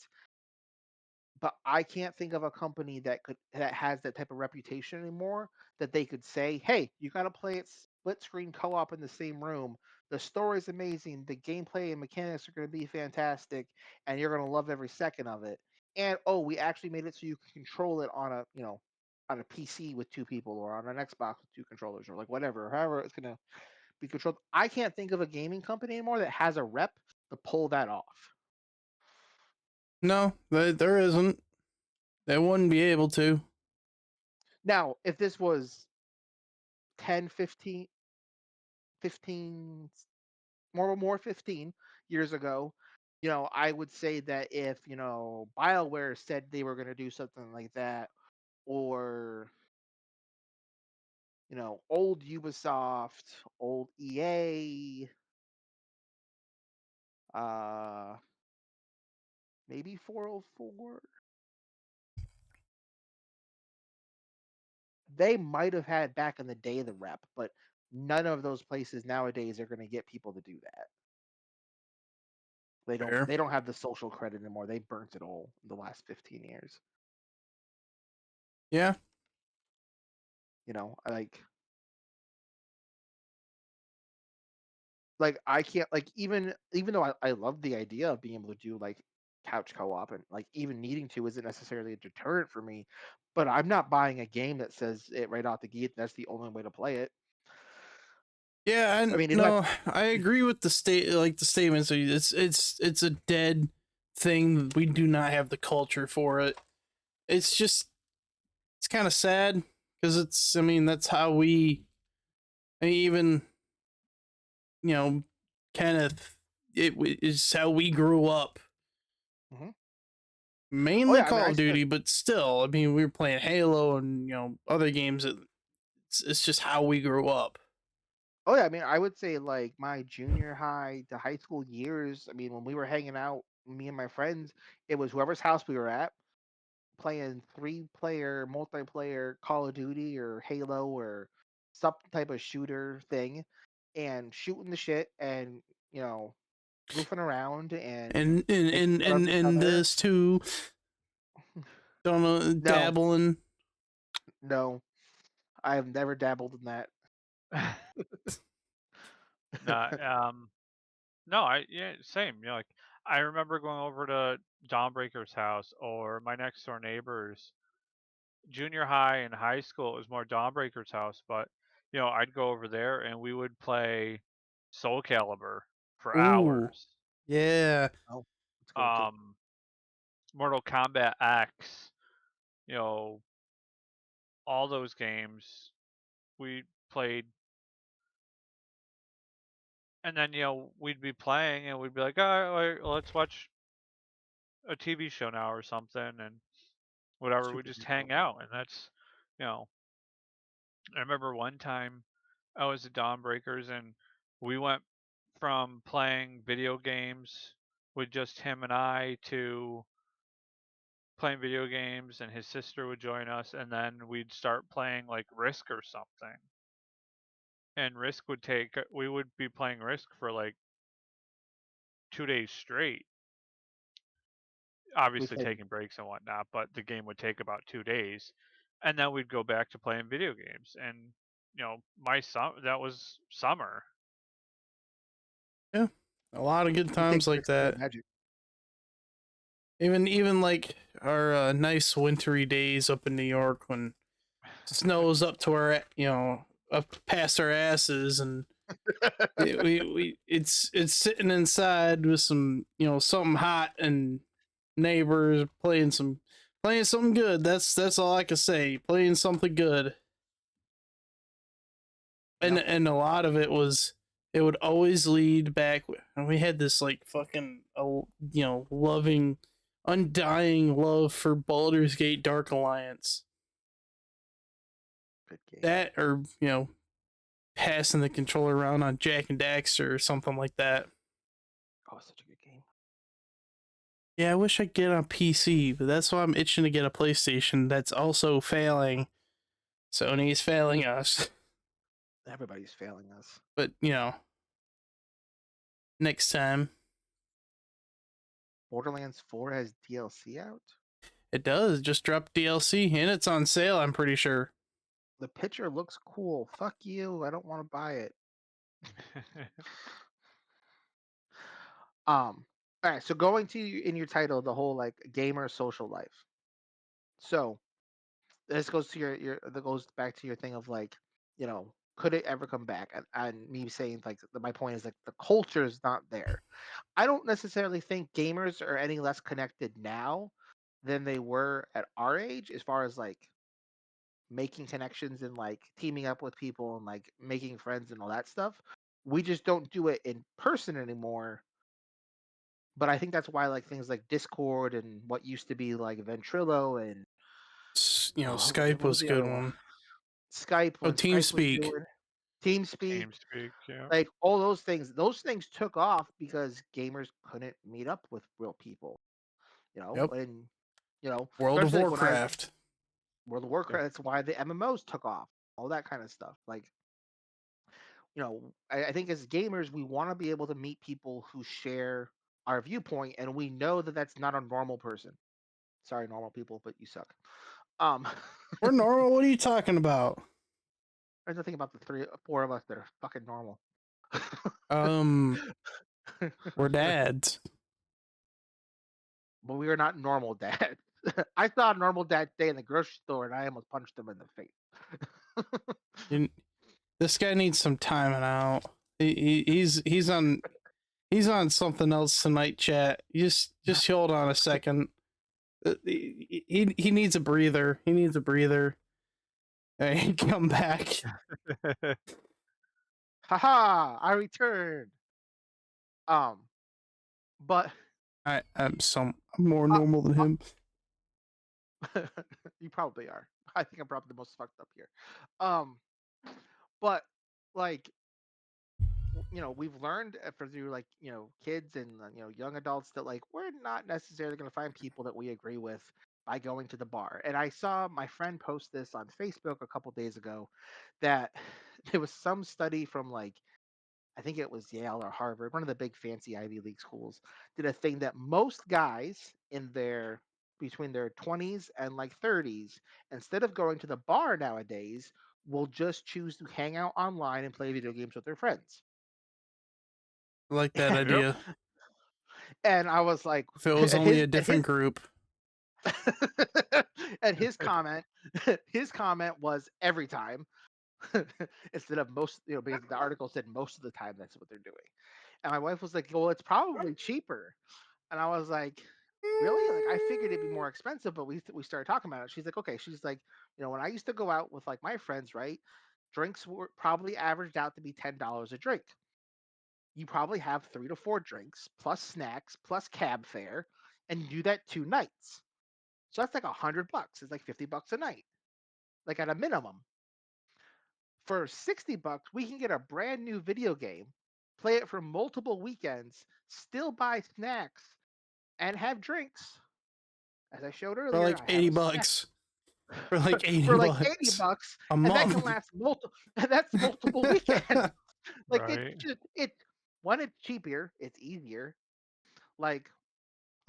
but I can't think of a company that has that type of reputation anymore that they could say, "Hey, you got to play it split screen co-op in the same room. The story's amazing. The gameplay and mechanics are going to be fantastic, and you're going to love every second of it." And oh, we actually made it so you can control it on a PC with two people or on an Xbox with two controllers or like whatever, however it's going to be controlled. I can't think of a gaming company anymore that has a rep to pull that off. No, there isn't. They wouldn't be able to. Now, if this was 10, 15 more 15 years ago, I would say that if, BioWare said they were going to do something like that, or, old Ubisoft, old EA, maybe 404, they might have had back in the day the rep, but none of those places nowadays are going to get people to do that. They don't Fair. they don't have the social credit anymore. They burnt it all in the last 15 years. Yeah. Like I can't, like, even though I love the idea of being able to do like couch co-op, and like even needing to isn't necessarily a deterrent for me, but I'm not buying a game that says it right out the gate that's the only way to play it. Yeah, I and mean, no, I agree with the statements. It's a dead thing. We do not have the culture for it. It's kind of sad because I mean, that's how I mean, even you know, Kenneth, is how we grew up. Mhm. Oh Mainly yeah, I mean, Call I of spent Duty, but still, I mean, we were playing Halo and other games. It's just how we grew up. Oh yeah, I mean, I would say like my junior high to high school years. I mean, when we were hanging out, me and my friends, it was whoever's house we were at, playing 3-player multiplayer Call of Duty or Halo or some type of shooter thing, and shooting the shit, and you know goofing around and And making and fun of and, each and other. this too. Don't know, No, dabbling. no, I have never dabbled in that. No, no, yeah, same. Like I remember going over to Dawnbreaker's house or my next door neighbor's junior high and high school. It was more Dawnbreaker's house, but I'd go over there and we would play Soul Calibur for Ooh, hours. yeah. Oh, it's good too. Um, Mortal Kombat X, you know, all those games we played, and then we'd be playing and we'd be like, all right, let's watch a TV show now or something, and whatever. We Super just good hang though. out, and that's you know. I remember one time I was at Dawnbreakers, and we went from playing video games with just him and I to playing video games, and his sister would join us, and then we'd start playing like Risk or something. And Risk would take we would be playing Risk for like 2 days straight, We obviously played. taking breaks and whatnot, but the game would take about 2 days, and then we'd go back to playing video games. And that was summer. Yeah, a lot of good We take times like risks for the that. magic. Even like our nice wintry days up in New York when snows up to our up past our asses, and it's sitting inside with some something hot and neighbors playing something good. That's all I can say. Playing something good. And Yep. a lot of it would always lead back, and we had this like fucking loving, undying love for Baldur's Gate Dark Alliance. Good game. That, or passing the controller around on Jack and Daxter or something like that. Oh, such a good game. Yeah, I wish I could get on PC, but that's why I'm itching to get a PlayStation. That's also failing. Sony's failing us. Everybody's failing us. But next time. Borderlands 4 has DLC out. It does. Just drop DLC and it's on sale, I'm pretty sure. The picture looks cool. Fuck you. I don't want to buy it. All right. So going to in your title, the whole like gamer social life. So this goes to your that goes back to your thing of like, you know, could it ever come back? And me saying like my point is like the culture is not there. I don't necessarily think gamers are any less connected now than they were at our age, as far as like making connections and like teaming up with people and like making friends and all that stuff. We just don't do it in person anymore. But I think that's why like things like Discord and what used to be like Ventrilo and Skype what was was a the good other one? one. Skype, Oh, when Skype was TeamSpeak. doing TeamSpeak, TeamSpeak, yeah. like all those things took off because gamers couldn't meet up with real people, Yep. and World of especially like when I Warcraft. World of Yeah. Warcraft, that's why the MMOs took off, all that kind of stuff. Like, I think as gamers, we want to be able to meet people who share our viewpoint, and we know that that's not a normal person. Sorry, normal people, but you suck. Um, We're normal. What are you talking about? there's nothing about the three, four of us that are fucking normal. We're dads. But we are not normal dads. I saw a normal dad today in the grocery store, and I almost punched him in the face. You, this guy needs some timing out. He's on something else tonight, chat. Just hold on a second. He needs a breather. He needs a breather. And come back. Haha! I returned. Um, but I'm more uh, normal than him. you probably are. I think I'm probably the most fucked up here. Um, but like we've learned through like kids and young adults that like we're not necessarily going to find people that we agree with by going to the bar. And I saw my friend post this on Facebook a couple days ago that there was some study from like I think it was Yale or Harvard, one of the big fancy Ivy League schools, did a thing that most guys in their between their 20s and like 30s, instead of going to the bar nowadays, will just choose to hang out online and play video games with their friends. I like that Yep. idea. And I was like, If it was and only his a different group. and his comment, his comment was every time instead of most, because the article said most of the time that's what they're doing. And my wife was like, well, it's probably cheaper. And I was like, really? Like I figured it'd be more expensive, but we started talking about it. She's like, okay. She's like, when I used to go out with like my friends, right? Drinks were probably averaged out to be $10 a drink. You probably have 3 to 4 drinks plus snacks plus cab fare, and you do that 2 nights. So that's like $100. It's like $50 a night, like at a minimum. For $60, we can get a brand new video game, play it for multiple weekends, still buy snacks, and have drinks. As I showed For earlier, like I have 80 a snack bucks. For like 80 for like 80 bucks bucks, a and that can month. last multiple. That's multiple weekends. Like it's Right. just one, it's cheaper, it's easier. Like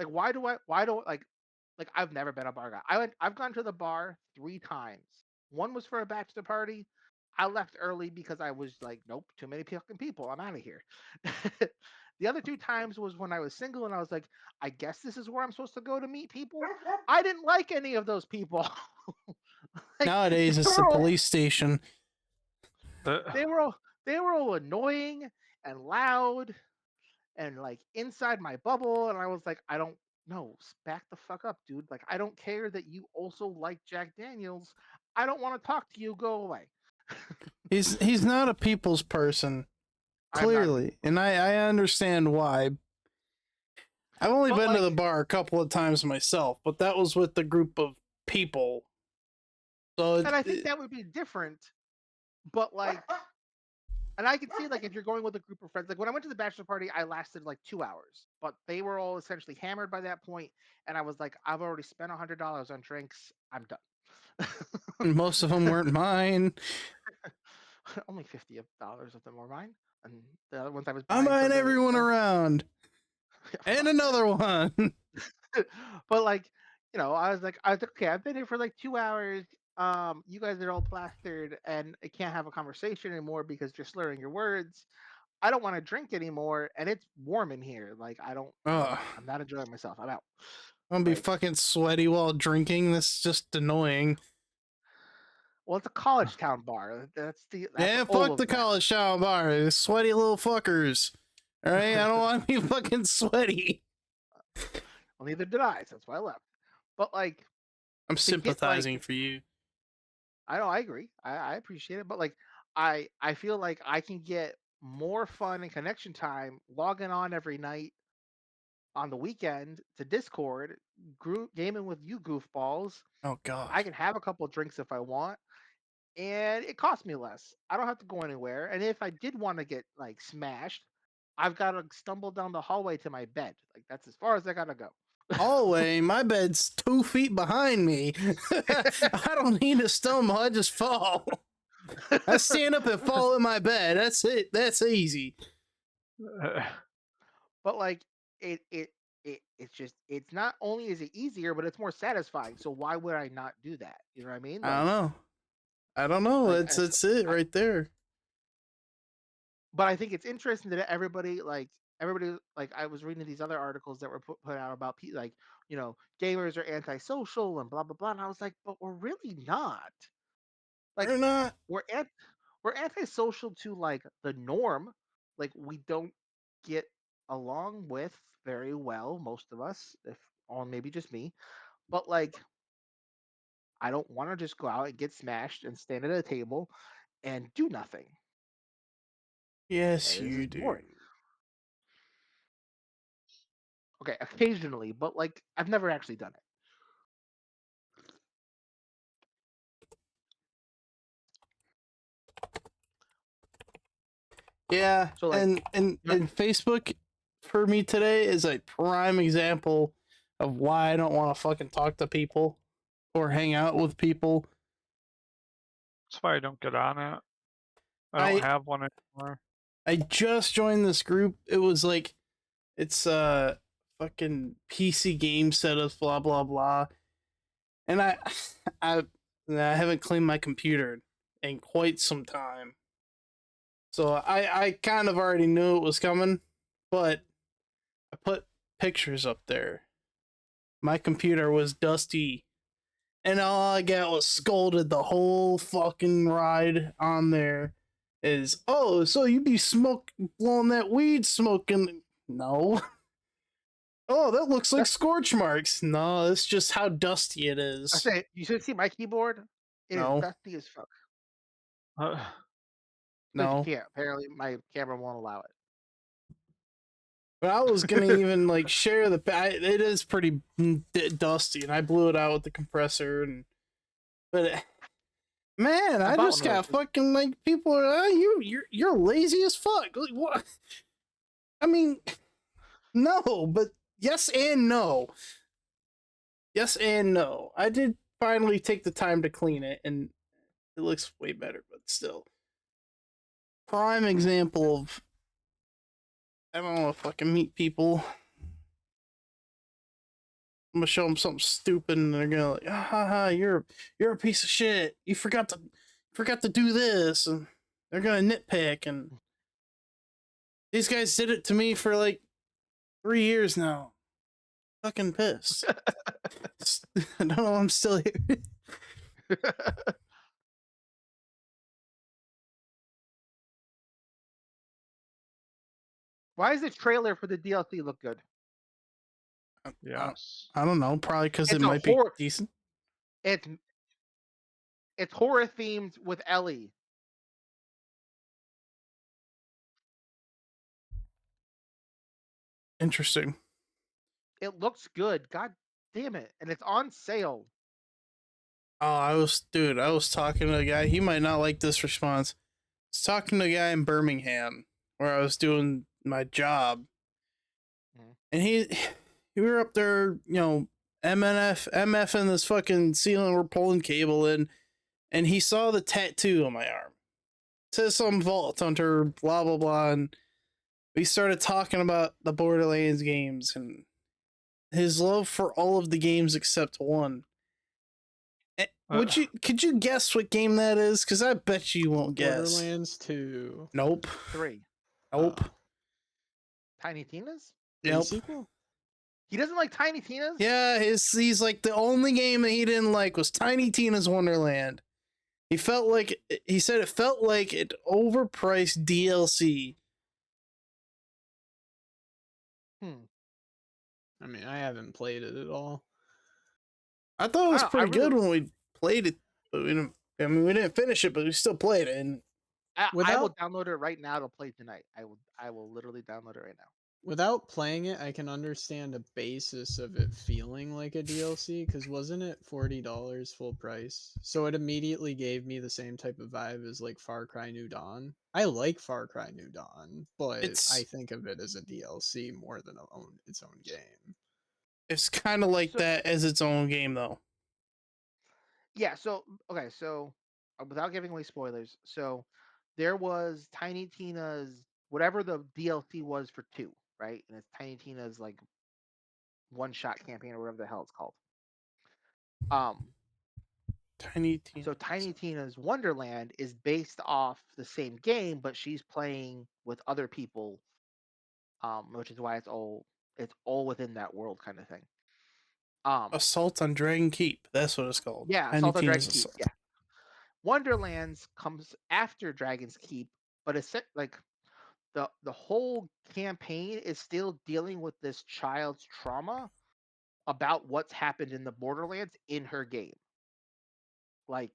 why do like I've never been a bar guy. I've gone to the bar 3 times. One was for a bachelor party. I left early because I was like, nope, too many fucking people. I'm out of here. The other 2 times was when I was single and I was like, I guess this is where I'm supposed to go to meet people. I didn't like any of those people. Like they Nowadays, it's the were all, police station. they were all, they were all annoying and loud and like inside my bubble, and I was like, I don't know, back the fuck up, dude. Like I don't care that you also like Jack Daniels. I don't want to talk to you. Go away. He's not a people's person, I'm not a clearly, and I understand why. I've only but been to the like bar a couple of times myself, but that was with a group of people. So and I think that would be different, but like and I can see like if you're going with a group of friends, like when I went to the bachelor party, I lasted like 2 hours, but they were all essentially hammered by that point, and I was like, I've already spent $100 on drinks. I'm done. most of them weren't mine. Only $50 of them were mine, and the other ones I was I'm buying for buying the. everyone around. And Fuck. another one. But like, I was like, okay, I've been here for like 2 hours. You guys are all plastered, and I can't have a conversation anymore because you're slurring your words. I don't want to drink anymore, and it's warm in here. Like, I don't. Ugh. I'm not enjoying myself. I'm out. I'm gonna be Like, fucking sweaty while drinking. This is just annoying. Well, it's a college town bar. That's Yeah, all fuck of the them. college town bar. Sweaty little fuckers. All right, I don't want to be fucking sweaty. Well, neither did I, so that's why I left. But like I'm to get like, sympathizing for you. I know I agree. I appreciate it, but like I feel like I can get more fun and connection time logging on every night on the weekend to Discord, group gaming with you goofballs. Oh god. I can have a couple of drinks if I want, and it costs me less. I don't have to go anywhere. And if I did want to get like smashed, I've got to stumble down the hallway to my bed. Like that's as far as I gotta go. Hallway, my bed's 2 feet behind me. I don't need to stumble, I just fall. I stand up and fall in my bed. That's it. That's easy. But like it's just it's not only is it easier, but it's more satisfying. So why would I not do that? You know what I mean? I don't know. I don't know. Like That's it right there. but I think it's interesting that everybody like I was reading these other articles that were put out about like gamers are antisocial and blah blah blah, and I was like, but we're really not. Like Or not. we're at we're antisocial to like the norm. Like we don't get along with very well, most of us, if or maybe just me. But like I don't want to just go out and get smashed and stand at a table and do nothing. Yes, It's you just do. boring. Okay, occasionally, but like I've never actually done it. Yeah, So like, and Facebook for me today is a prime example of why I don't want to fucking talk to people or hang out with people. That's why I don't get on it. I don't have one anymore. I just joined this group. It was like it's fucking PC game setups, blah blah blah. And I haven't cleaned my computer in quite some time. So I kind of already knew it was coming, but I put pictures up there. My computer was dusty, and all I got was scolded the whole fucking ride on there. Is oh, so you be blowing that weed smoking? No. Oh, that looks like scorch marks. No, it's just how dusty it I is. say you should see my keyboard. It is No, dusty as fuck. Uh, Because you no. can't. Apparently, my camera won't allow it. But I was gonna even like share the. It is pretty dusty, and I blew it out with the compressor. But man, I bought just one of got those. fucking like people are you're lazy as fuck. Like, what? I mean, no, but yes and no. Yes and no. I did finally take the time to clean it, and it looks way better. But still, prime example of I don't want to fucking meet people. I'm gonna show them something stupid, and they're gonna like, ah, ha, ha, you're a piece of shit. You forgot to do this, and they're gonna nitpick. And these guys did it to me for like 3 years now. Fucking pissed. I don't know. I'm still here. Why does the trailer for the DLC look good? yes. I don't know. Probably because it It's a might be horror. decent. It's it's horror themed with Ellie. Interesting. It looks good. God damn it! And it's on sale. Oh, I was talking to a guy. He might not like this response. I was talking to a guy in Birmingham where I was doing my job, and we were up there, MF in this fucking ceiling. We're pulling cable in, and he saw the tattoo on my arm. It says some Vault Hunter, blah blah blah, and we started talking about the Borderlands games and his love for all of the games except one. Could you guess what game that is? Because I bet you won't guess. Borderlands 2. Nope. 3. Nope. Tiny Tina's? Nope. Sequel? He doesn't like Tiny Tina's? Yeah, he's like the only game that he didn't like was Tiny Tina's Wonderland. He said it felt like an overpriced DLC. I mean, I haven't played it at all. I thought it was I pretty really, good when we played it, but we didn't. I mean, we didn't finish it, but we still played it. And I will Without download it right now to play tonight. I will literally download it right now. without playing it, I can understand the basis of it feeling like a DLC because wasn't it $40 full price? So it immediately gave me the same type of vibe as like Far Cry New Dawn. I like Far Cry New Dawn, but I it's think of it as a DLC more than its own game. it's kind of like So that as its own game, though. yeah, so okay, so without giving away spoilers, so there was Tiny Tina's whatever the DLC was for 2, right? And it's Tiny Tina's like one shot campaign or whatever the hell it's called. Um, Tiny so Tina. Tiny Tina's Wonderland is based off the same game, but she's playing with other people, which is why it's all within that world kind of thing. Assault on Dragon Keep. That's what it's called. Yeah, Tiny Assault on Tina's Dragon Keep. Assault. Yeah, Wonderlands comes after Dragon's Keep, but it's like the whole campaign is still dealing with this child's trauma about what's happened in the Borderlands in her game. Like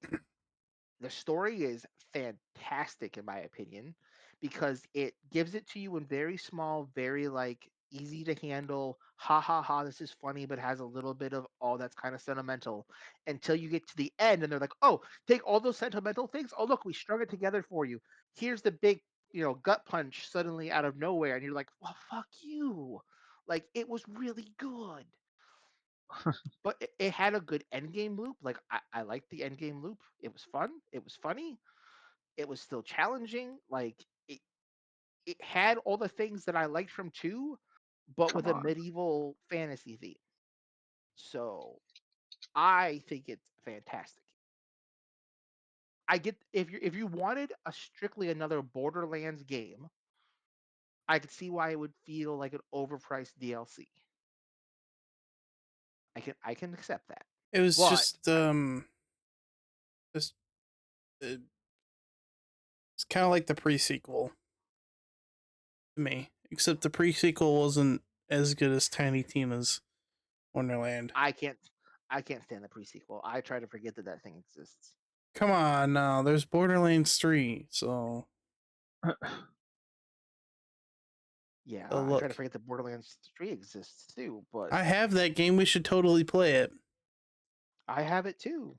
the story is fantastic in my opinion because it gives it to you in very small, very like easy to handle, ha ha ha, this is funny, but has a little bit of oh, that's kind of sentimental until you get to the end and they're like, oh, take all those sentimental things. Oh, look, we strung it together for you. Here's the big, gut punch suddenly out of nowhere. And you're like, well, fuck you. Like, it was really good. But it had a good end game loop. Like, I liked the end game loop. It was fun. It was funny. It was still challenging. Like, it had all the things that I liked from 2, but Come with a on. medieval fantasy theme. So I think it's fantastic. I get if you wanted a strictly another Borderlands game, I could see why it would feel like an overpriced DLC. I can accept that. It was But just it's, it's kind of like the pre-sequel to me, except the pre-sequel wasn't as good as Tiny Tina's Wonderland. I can't I can't stand the pre-sequel. I try to forget that thing exists. Come on, now there's Borderlands 3, so Yeah, I try to look. forget that Borderlands 3 exists too, but I have that game. We should totally play it. I have it too.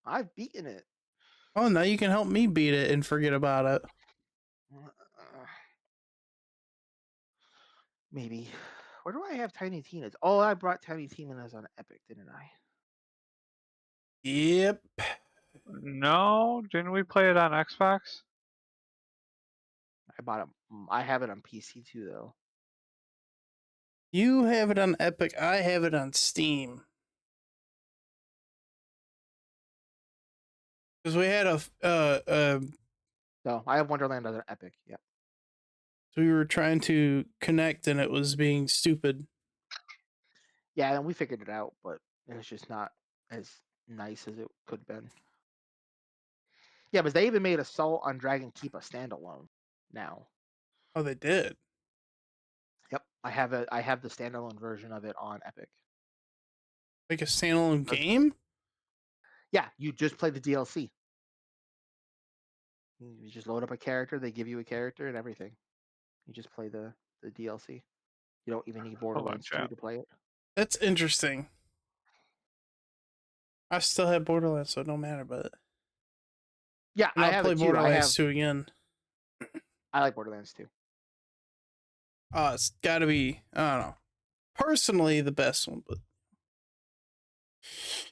I've beaten it. Oh, now you can help me beat it and forget about it. Uh, maybe. Where do I have Tiny Tina's? Oh, I brought Tiny Tina's on Epic, didn't I? Yep. No, didn't we play it on Xbox? I bought it. I have it on PC too, though. You have it on Epic. I have it on Steam. Because we had No, I have Wonderland on Epic. Yeah. so we were trying to connect and it was being stupid. Yeah, and we figured it out, but it's just not as nice as it could have been. Yeah, but they even made Assault on Dragon Keep a standalone now. Oh, they did. Yep, I have the standalone version of it on Epic. Like a standalone That's- game? Yeah, you just play the DLC. You just load up a character, they give you a character and everything. You just play the DLC. You don't even need Hold on, Borderlands 2 chat. to play it. That's interesting. I still have Borderlands, so it don't matter, but Yeah, and I I'll have play it too. Borderlands 2 again. I like Borderlands 2. It's gotta be, I don't know. Personally the best one, but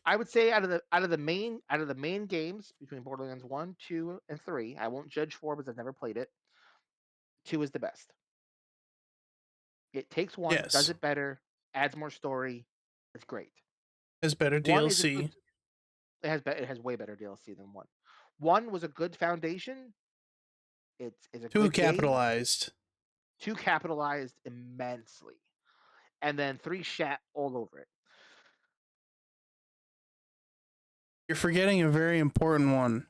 I would say out of the main games between Borderlands 1, 2, and 3, I won't judge 4 because I've never played it. 2 is the best. It takes 1, does yes. it better, adds more story. It's great. Has better 1 is a good. DLC. It has way better DLC than 1. 1 was a good foundation. It's a 2 good game. capitalized. 2 capitalized immensely, and then 3 shat all over it. You're forgetting a very important one.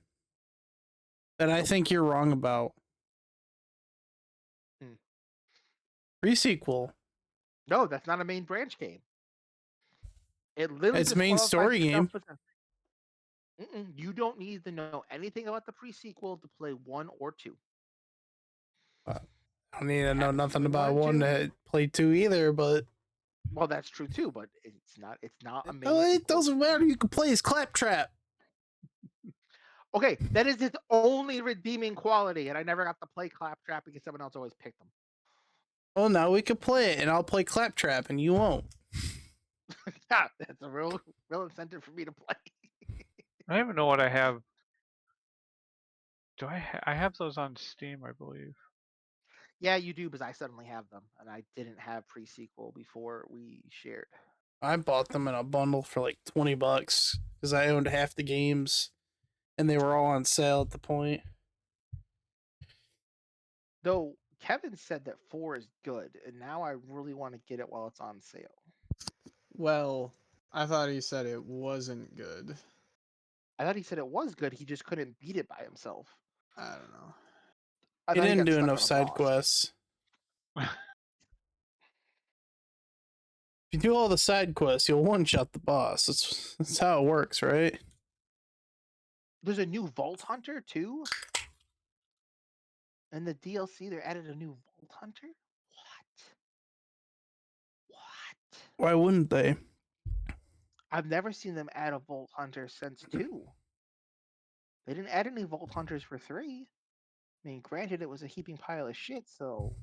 that I think you're wrong about. Hmm. Pre-sequel. No, that's not a main branch game. It literally It's just main qualifies story itself game. as you don't need to know anything about the pre-sequel to play 1 or 2. I don't need to know Happy to nothing play 1 about and 2. one to play 2 either, but Well, that's true too, but it's not a main it sequel. doesn't matter. You can play as Claptrap. Okay, that is its only redeeming quality, and I never got to play Claptrap because someone else always picked them. Well, now we could play it, and I'll play Claptrap, and you won't. Yeah, that's a real incentive for me to play. I don't even know what I have. Do I have those on Steam, I believe. Yeah, you do, because I suddenly have them, and I didn't have pre-sequel before we shared. I bought them in a bundle for like $20 because I owned half the games, and they were all on sale at the point. Though Kevin said that 4 is good, and now I really want to get it while it's on sale. Well, I thought he said it wasn't good. I thought he said it was good. He just couldn't beat it by himself. I don't know. I He thought he didn't got do stuck enough on a side boss. quests. If you do all the side quests, you'll one-shot the boss. That's how it works, right? There's a new Vault Hunter too. In the DLC, they added a new Vault Hunter. What? Why wouldn't they? I've never seen them add a Vault Hunter since 2. They didn't add any Vault Hunters for 3. I mean, granted, it was a heaping pile of shit, so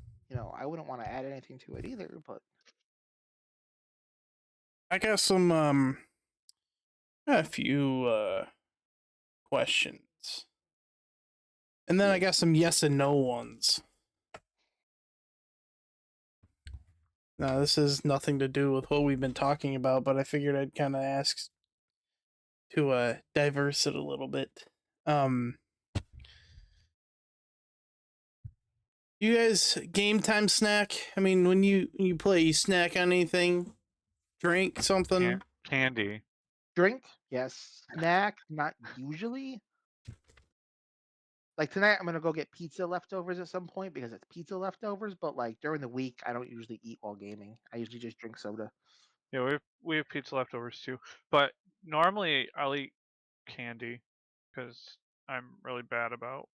I wouldn't want to add anything to it either. But I got a few questions, and then I got some yes and no ones. Now, this has nothing to do with what we've been talking about, but I figured I'd kind of ask to diverse it a little bit. You guys game time snack? I mean, when you play, you snack on anything? Drink something? Candy. drink, yes. Snack, not usually. Like tonight, I'm gonna go get pizza leftovers at some point because it's pizza leftovers. But like during the week, I don't usually eat while gaming. I usually just drink soda. Yeah, we have pizza leftovers too. But normally I'll eat candy because I'm really bad about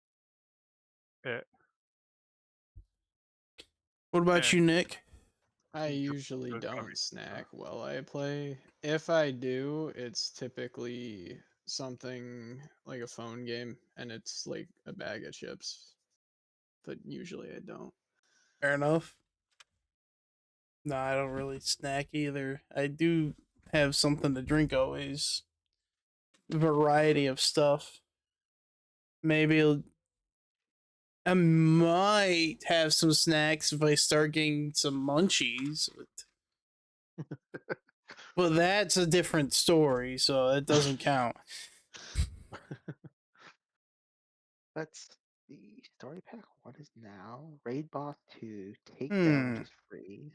it. What about And you, Nick? I Enjoy usually those gummy don't pizza. snack while I play. If I do, it's typically something like a phone game, and it's like a bag of chips. But usually I don't. Fair enough. No, I don't really snack either. I do have something to drink always. Variety of stuff. Maybe I might have some snacks if I start getting some munchies. But that's a different story, so it doesn't count. Let's see. Story pack 1 is now. Raid boss 2. Takedown, which Hmm. is free.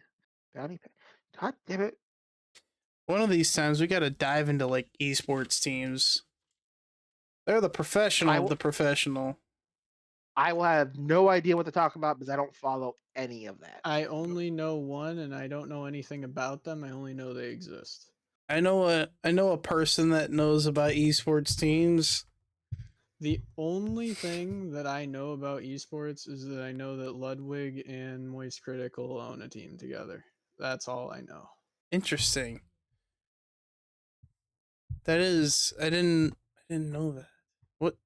Bounty pack. God damn it. One of these times we gotta dive into like esports teams. They're the professional I of will, the professional. I will have no idea what to talk about because I don't follow any of that. I only know one, and I don't know anything about them. I only know they exist. I know a person that knows about esports teams. The only thing that I know about esports is that I know that Ludwig and Moist Critical own a team together. That's all I know. Interesting. That is I didn't know that. What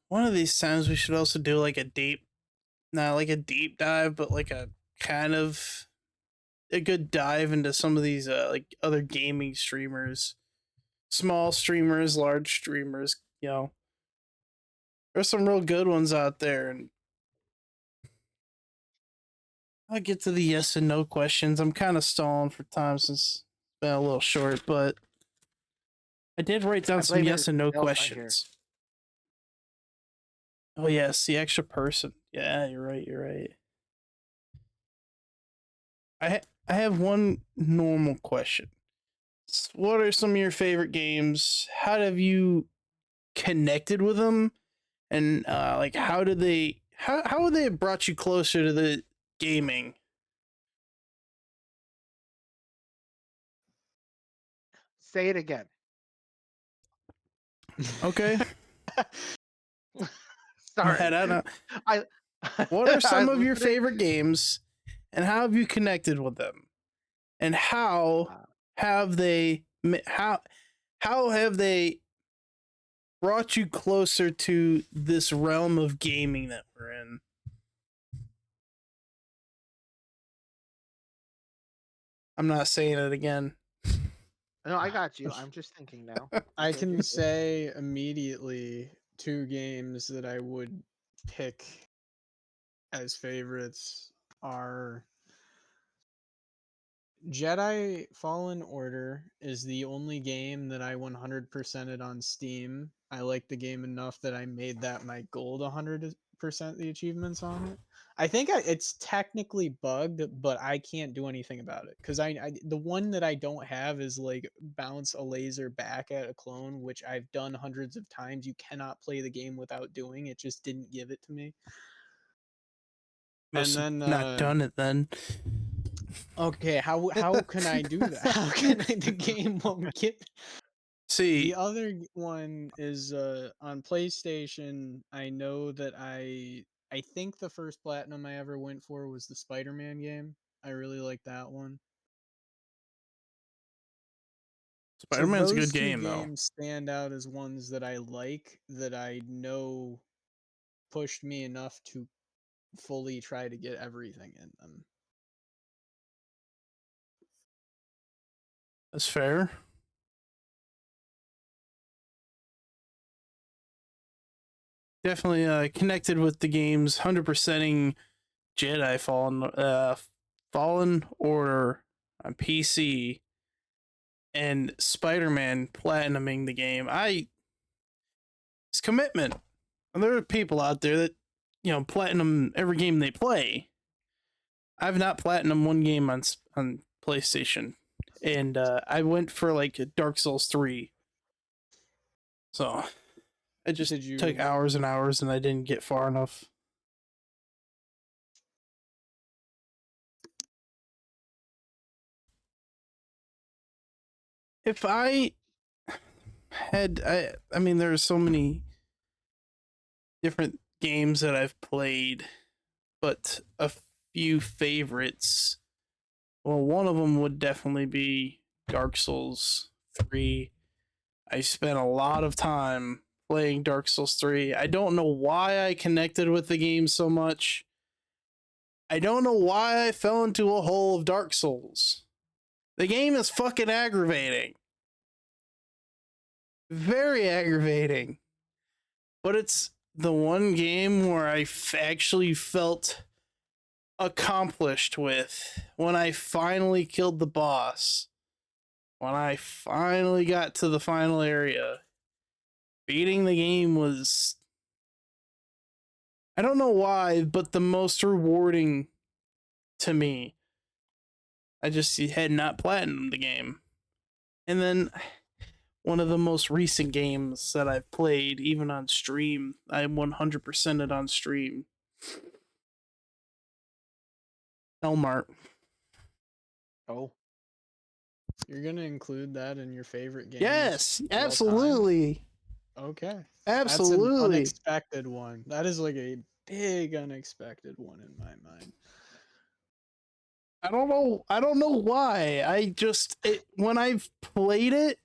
one of these times we should also do like a deep not like a deep dive, but like a kind of a good dive into some of these like other gaming streamers. Small streamers, large streamers, There's some real good ones out there, and I'll get to the yes and no questions. I'm kind of stalling for time since it's been a little short, but I did write down I some blame yes and no everybody else not here. questions. Oh yes, the extra person. Yeah, you're right. You're right. I have one normal question. what are some of your favorite games? How have you connected with them? And like, how did they? How would they have brought you closer to the gaming? Say it again. Okay, Sorry. I don't know. I What are I some was of your listening. favorite games, and how have you connected with them? And how Uh, have they? How have they brought you closer to this realm of gaming that we're in? I'm not saying it again. No, I got you. I'm just thinking now. I Okay, can just think. say immediately 2 games that I would pick as favorites are Jedi Fallen Order is the only game that I 100%ed on Steam. I like the game enough that I made that my goal to 100% the achievements on it. I think it's technically bugged, but I can't do anything about it because the one that I don't have is like bounce a laser back at a clone, which I've done hundreds of times. You cannot play the game without doing it. Just didn't give it to me. And Must have then not done it then. okay, how can I do that? How can the game won't get the See, other one is on PlayStation. I know that I think the first platinum I ever went for was the Spider-Man game. I really like that one. So Spider Man's a good those two game though. games stand out as ones that I like that I know pushed me enough to fully try to get everything in them. That's fair. Definitely connected with the games. 100%ing Jedi Fallen Order on PC and Spider Man platinuming the game. It's commitment. And there are people out there that platinum every game they play. I've not platinum one game on PlayStation, and I went for like Dark Souls 3. So it just Did took you hours and hours, and I didn't get far enough. If I I mean, there's so many different games that I've played, but a few favorites. Well, one of them would definitely be Dark Souls 3. I spent a lot of time playing Dark Souls 3. I don't know why I connected with the game so much. I don't know why I fell into a hole of Dark Souls. The game is fucking aggravating. Very aggravating. But it's the one game where I actually felt accomplished with when I finally killed the boss. When I finally got to the final area. Beating the game was, I don't know why, but the most rewarding to me. I just had not platinumed the game. And then one of the most recent games that I've played, even on stream, I 100%ed on stream. Elmart. Oh, you're gonna include that in your favorite games Yes, of all time? absolutely. Okay. That's an Absolutely. unexpected one. That is like a big unexpected one in my mind. I don't know. I don't know why. When I've played it,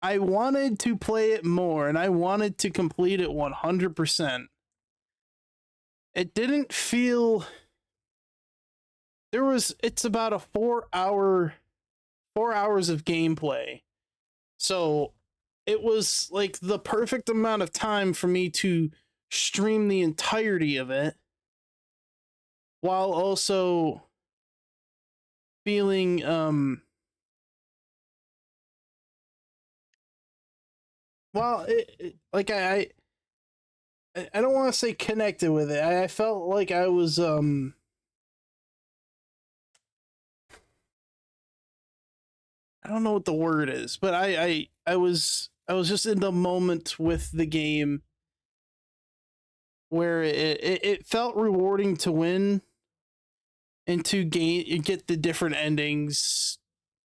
I wanted to play it more and I wanted to complete it 100%. It didn't feel it's about a 4 hours of gameplay. So it was like the perfect amount of time for me to stream the entirety of it while also feeling well like I don't want to say connected with it. I felt like I was I don't know what the word is, but I was just in the moment with the game where it felt rewarding to win and to get the different endings,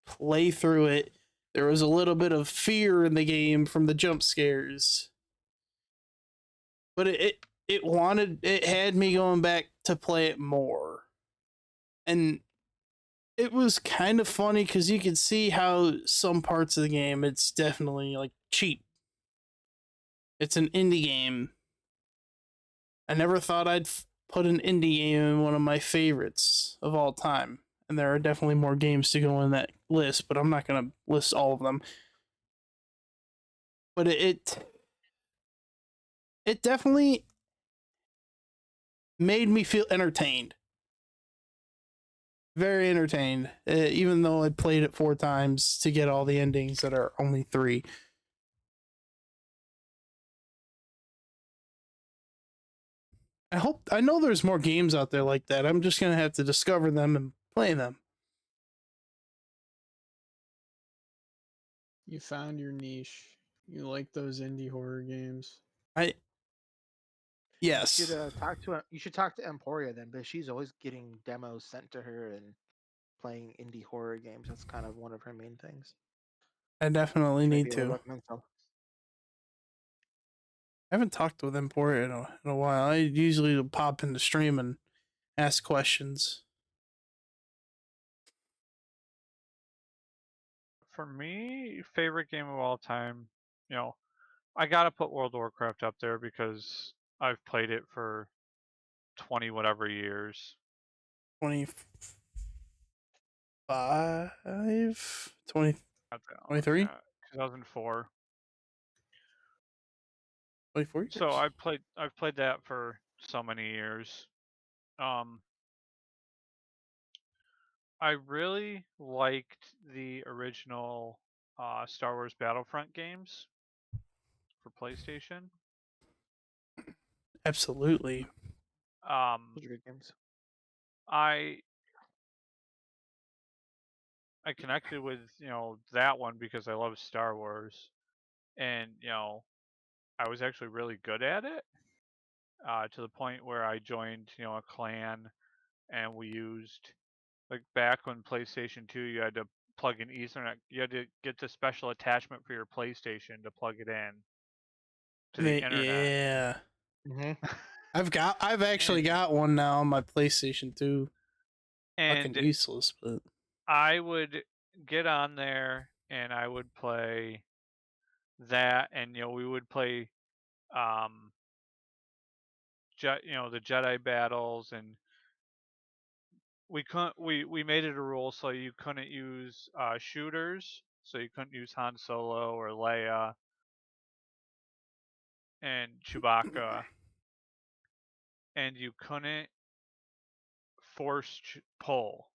play through it. There was a little bit of fear in the game from the jump scares, but it had me going back to play it more, and it was kind of funny because you could see how some parts of the game it's definitely like cheap. It's an indie game. I never thought I'd put an indie game in one of my favorites of all time. And there are definitely more games to go in that list, but I'm not going to list all of them. But it definitely made me feel entertained. Very entertained, even though I played it 4 times to get all the endings that are only 3. I know there's more games out there like that. I'm just gonna have to discover them and play them. You found your niche. You like those indie horror games. I yes, You should talk to Emporia then, but she's always getting demos sent to her and playing indie horror games. That's kind of one of her main things. I definitely She may need be able to to. recommend some. I haven't talked with Emporia in a while. I usually pop in the stream and ask questions. For me, favorite game of all time, you know, I gotta put World of Warcraft up there because I've played it for 20 whatever years. 25, 20, I don't know, 23, 2004. 24 years. So I've played that for so many years. I really liked the original Star Wars Battlefront games for PlayStation. Absolutely. Those are good games. I connected with that one because I love Star Wars, and I was actually really good at it to the point where I joined a clan, and we used, like, back when PlayStation 2 you had to plug in Ethernet. You had to get the special attachment for your PlayStation to plug it in to the internet. Yeah. Mm-hmm. I've actually got one now on my PlayStation 2. Fucking And useless, but I would get on there and I would play that, and we would play um the Jedi battles, and we couldn't we made it a rule so you couldn't use shooters, so you couldn't use Han Solo or Leia and Chewbacca, and you couldn't force pull.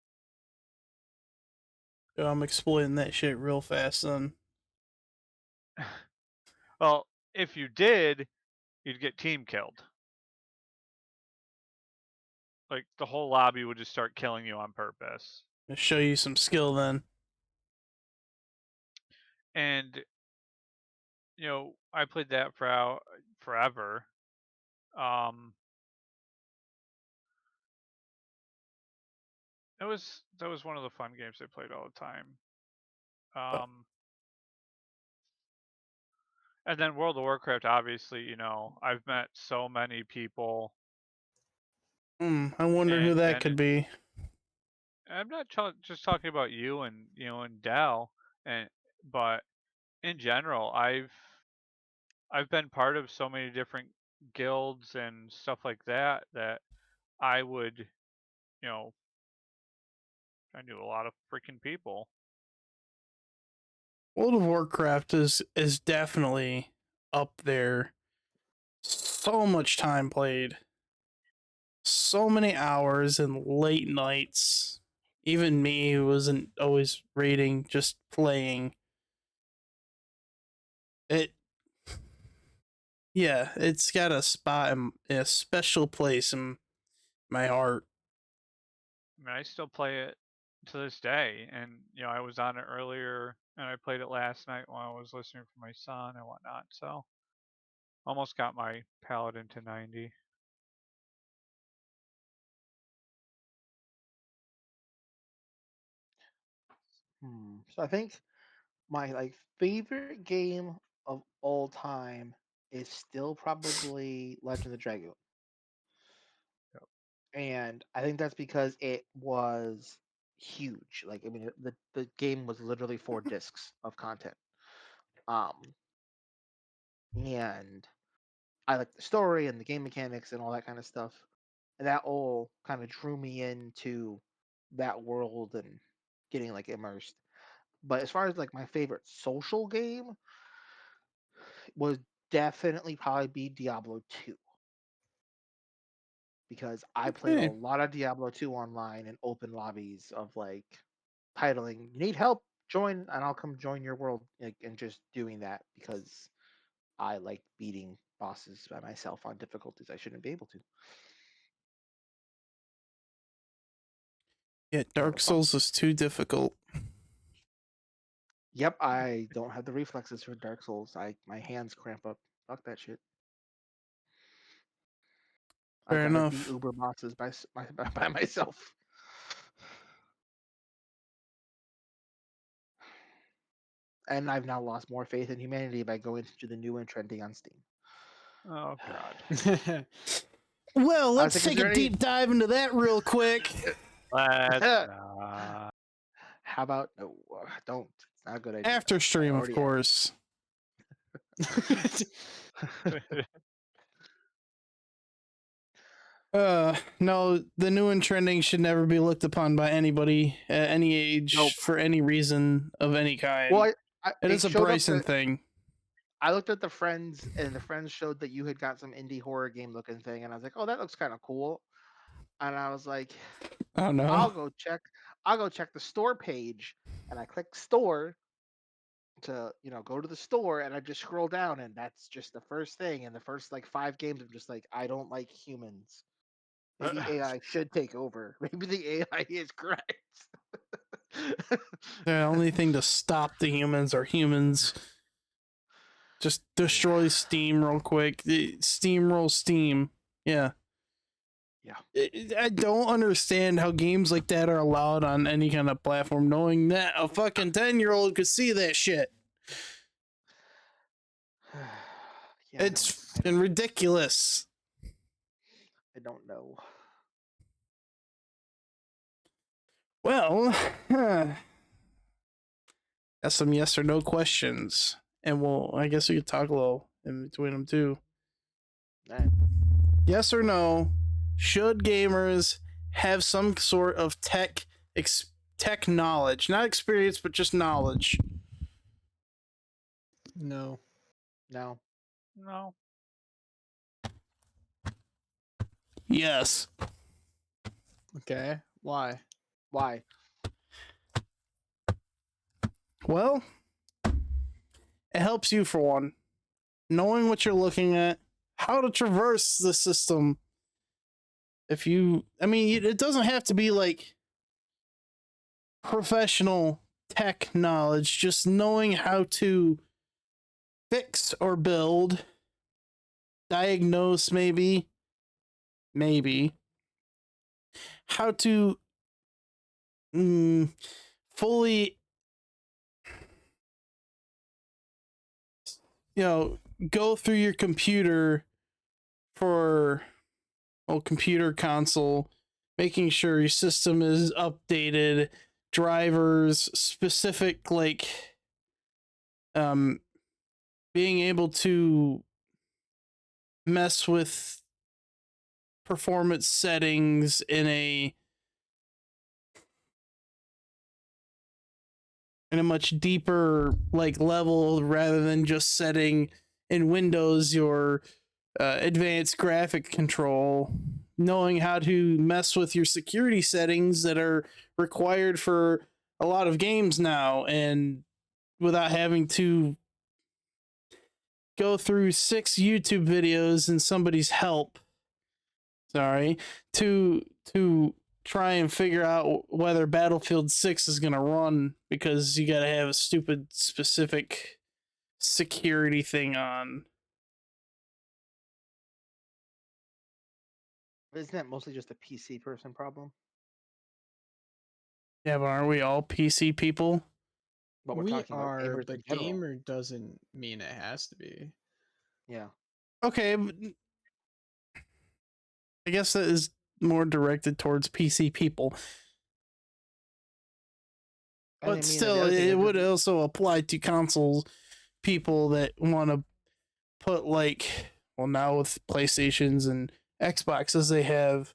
I'm exploiting that shit real fast, son. Well, if you did, you'd get team killed. Like, the whole lobby would just start killing you on purpose. I'll show you some skill then. And I played that for forever. That was one of the fun games I played all the time. But And then World of Warcraft, obviously, I've met so many people, I wonder who that and could be. I'm not just talking about you and and Dell, but in general, I've been part of so many different guilds and stuff like that I would, I knew a lot of freaking people. World of Warcraft is definitely up there. So much time played. So many hours and late nights. Even me, who wasn't always raiding, just playing. It, yeah, it's got a spot in a special place in my heart. I mean, I still play it to this day. And I was on it earlier, and I played it last night while I was listening for my son and whatnot. So almost got my Paladin to 90. So I think my favorite game of all time is still probably Legend of Dragoon. Yep. And I think that's because it was huge. Like, I mean, the game was literally 4 discs of content. Um, and I like the story and the game mechanics and all that kind of stuff. And that all kind of drew me into that world and getting immersed. But as far as my favorite social game was definitely probably be Diablo 2. Because I played a Okay. lot of Diablo 2 online in open lobbies of titling, you need help, join, and I'll come join your world, and just doing that because I like beating bosses by myself on difficulties I shouldn't be able to. Yeah, A lot Dark of fun. Souls is too difficult. Yep, I don't have the reflexes for Dark Souls. My hands cramp up. Fuck that shit. I Fair gotta beat enough. Uber bosses by myself. And I've now lost more faith in humanity by going to the new and trending on Steam. Oh God. Well, I was let's like, is take a there any? deep dive into that real quick. Let's not. How about no? Don't. It's not a good idea. After I stream, of already have. course. No, the new and trending should never be looked upon by anybody at any age Nope. for any reason of any kind. Well, It it is a showed up Bryson that thing. I looked at the friends, and the friends showed that you had got some indie horror game looking thing, and I was like, oh, that looks kind of cool. And I was like, Oh no. I'll go check. I'll go check the store page, and I click store to go to the store, and I just scroll down, and that's just the first thing, and the first 5 games I'm just like, I don't like humans. Maybe AI should take over. Maybe the AI is correct. The only thing to stop the humans are humans. Just destroy Yeah. Steam real quick. Steamroll Steam. Yeah. Yeah. I don't understand how games like that are allowed on any kind of platform, knowing that a fucking 10-year-old could see that shit. Yeah, It's I fucking don't. ridiculous. I don't know. Well, got some yes or no questions, and I guess we could talk a little in between them too. Right. Yes or no? Should gamers have some sort of tech knowledge, not experience, but just knowledge? No. No. No. Yes. Okay. Why? Why? Well, it helps you for one, knowing what you're looking at, how to traverse the system. It doesn't have to be professional tech knowledge, just knowing how to fix or build, diagnose, maybe, how to fully, go through your computer for computer console, making sure your system is updated, drivers, specific being able to mess with performance settings in a much deeper level rather than just setting in Windows your advanced graphic control, knowing how to mess with your security settings that are required for a lot of games now, and without having to go through 6 YouTube videos and somebody's help. Sorry, to try and figure out whether Battlefield 6 is going to run because you got to have a stupid specific security thing on. Isn't that mostly just a PC person problem? Yeah, but aren't we all PC people? But we're We talking about are, gamers in but general. gamer doesn't mean it has to be. Yeah. Okay, but I guess that is more directed towards PC people. And I But mean, still, the other thing it is, would also apply to console people that want to put like, well, now with PlayStations and Xboxes, they have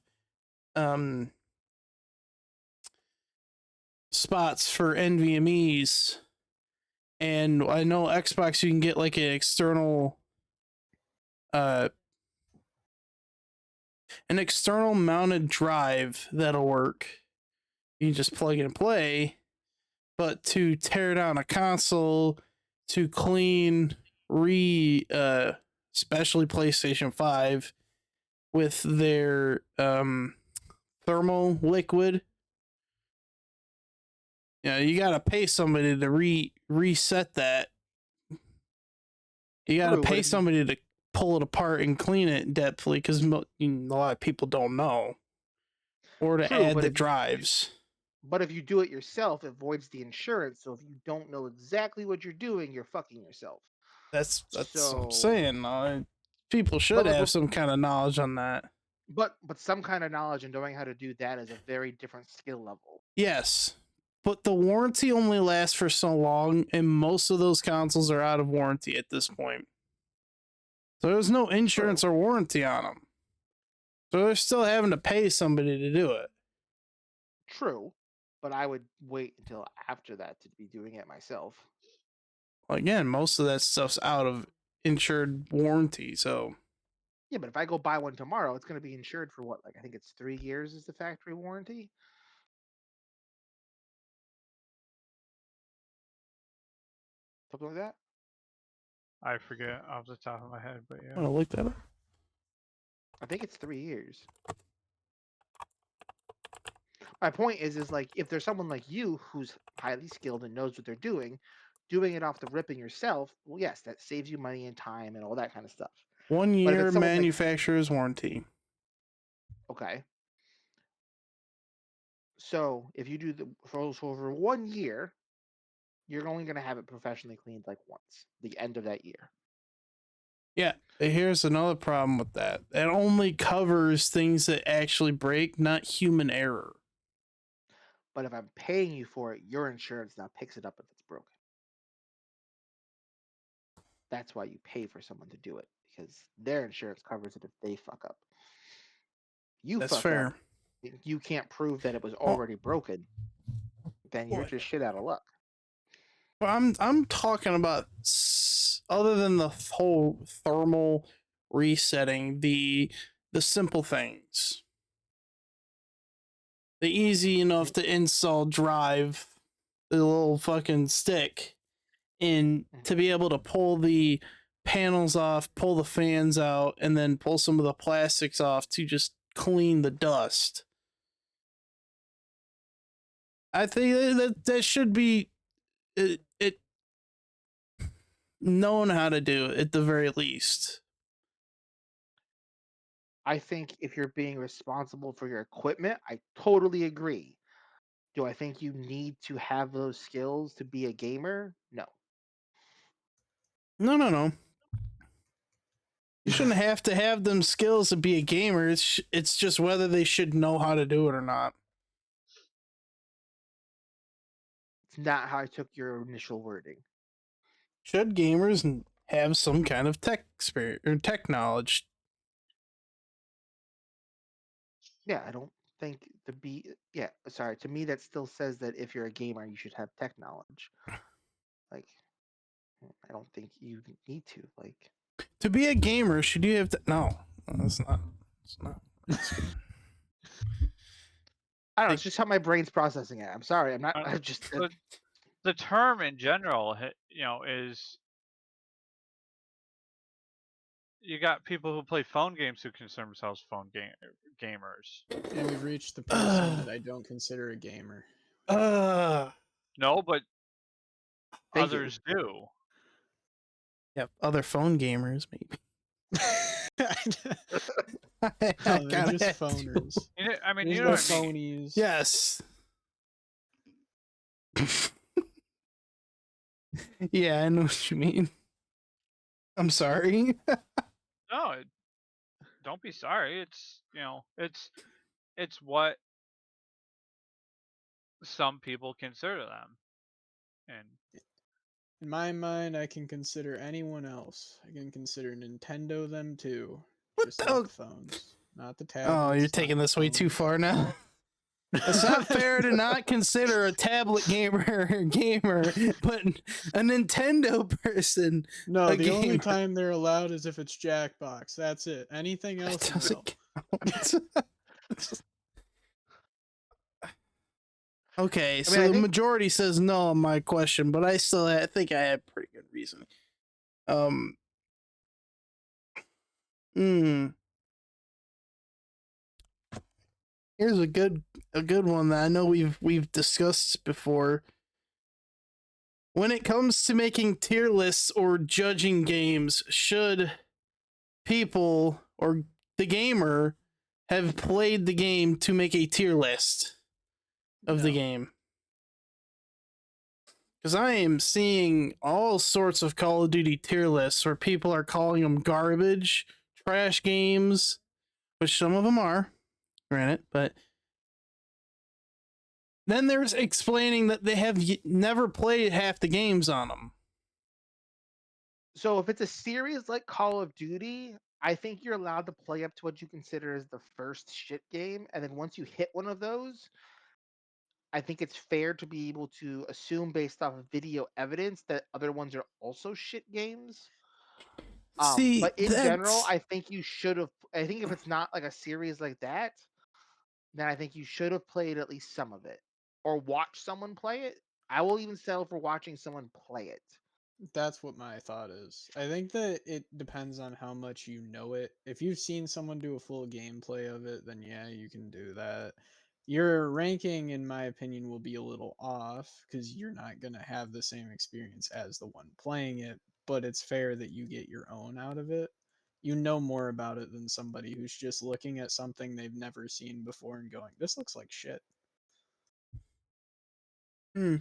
spots for NVMe's, and I know Xbox you can get like an external mounted drive that'll work. You can just plug it and play. But to tear down a console, to clean, especially PlayStation 5 with their thermal liquid, you gotta pay somebody to reset that. You gotta true, but pay if you, somebody to pull it apart and clean it depthly because a lot of people don't know, or to true, add the drives. but if you do it yourself, it voids the insurance. So if you don't know exactly what you're doing, you're fucking yourself. That's what I'm So, saying. People should but like, have some kind of knowledge on that. but some kind of knowledge and knowing how to do that is a very different skill level. Yes, but the warranty only lasts for so long, and most of those consoles are out of warranty at this point. So there's no insurance True. or warranty on them. So they're still having to pay somebody to do it. True, but I would wait until after that to be doing it myself. Well, again, most of that stuff's out of insured warranty, so Yeah, but if I go buy one tomorrow, it's going to be insured for what? Like, I think it's 3 years is the factory warranty. Something like that. I forget off the top of my head, but I'm yeah. gonna look that up. I think it's 3 years. My point is like if there's someone like you who's highly skilled and knows what they're doing it off the ripping yourself, well, yes, that saves you money and time and all that kind of stuff. 1 But if year it's someone like, manufacturer's warranty. okay, so if you do for 1 year, you're only going to have it professionally cleaned like once, the end of that year. Yeah, here's another problem with that. It only covers things that actually break, not human error. But if I'm paying you for it, your insurance now picks it up if it's broken. That's why you pay for someone to do it, because their insurance covers it if they fuck up. You That's fuck fair. up, you can't prove that it was Well, already broken, then you're just shit out of luck. But I'm talking about other than the whole thermal resetting, the simple things, the easy enough to install drive, the little fucking stick, and to be able to pull the panels off, pull the fans out, and then pull some of the plastics off to just clean the dust. I think that should be it known how to do at the very least. I think if you're being responsible for your equipment, I totally agree. Do I think you need to have those skills to be a gamer? No. No. You shouldn't have to have them skills to be a gamer. It's just whether they should know how to do it or not. It's not how I took your initial wording. Should gamers have some kind of tech experience or tech knowledge? Yeah, I don't think to me that still says that if you're a gamer, you should have tech knowledge. Like, I don't think you need to. Like, To be a gamer, should you have to? No, that's not. It's not. I don't know. It's just how my brain's processing it. I'm sorry. I'm not. Uh, I just. The term in general, is you got people who play phone games who consider themselves gamers. And we've reached the person that I don't consider a gamer. No, but They do. others do. Yeah, other phone gamers maybe. I No, they're kinda just had to. phoners. I mean, There's you know the what I mean. phonies. Yes. Yeah, I know what you mean. I'm sorry. No, don't be sorry. It's it's what some people consider them, and In my mind, I can consider anyone else. I can consider Nintendo them too. What Just not the? the phones. Not the Oh, you're tablets. taking not this the way too phones. far now. It's not fair to not consider a tablet gamer, but a Nintendo person No, a the only gamer. time they're allowed is if it's Jackbox. That's it. Anything It else, no. doesn't count. Okay, I so mean, I the think majority says no on my question, but I think I had pretty good reasoning. Um, hmm. Here's a good one that I know we've discussed before. When it comes to making tier lists or judging games, should people or the gamer have played the game to make a tier list of the No. game? Because I am seeing all sorts of Call of Duty tier lists where people are calling them garbage, trash games, which some of them are, granted, but then there's explaining that they have never played half the games on them. so. If it's a series like Call of Duty, I think you're allowed to play up to what you consider as the first shit game, and then once you hit one of those, I think it's fair to be able to assume based off of video evidence that other ones are also shit games. See, But in general, I think you should have. I think if it's not like a series like that, then I think you should have played at least some of it or watched someone play it. I will even settle for watching someone play it. That's what my thought is. I think that it depends on how much you know it. If you've seen someone do a full gameplay of it, then yeah, you can do that. Your ranking, in my opinion, will be a little off because you're not going to have the same experience as the one playing it, but it's fair that you get your own out of it. You know more about it than somebody who's just looking at something they've never seen before and going, this looks like shit. Hmm.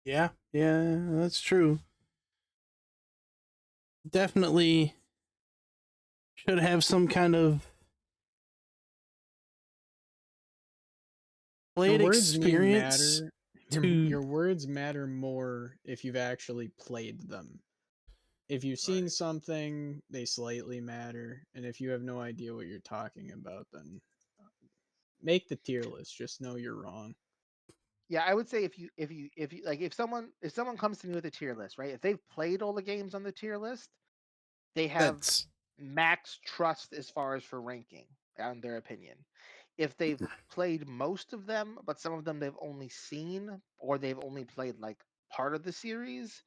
Yeah, that's true. Definitely should have some kind of Your played words mean experience matter. to. Your words matter more if you've actually played them. If you've seen something, they slightly matter, and if you have no idea what you're talking about, then make the tier list. Just know you're wrong. Yeah, I would say if you like if someone comes to me with a tier list, right? If they've played all the games on the tier list, they have That's max trust as far as for ranking on their opinion. If they've played most of them, but some of them they've only seen or they've only played like part of the series,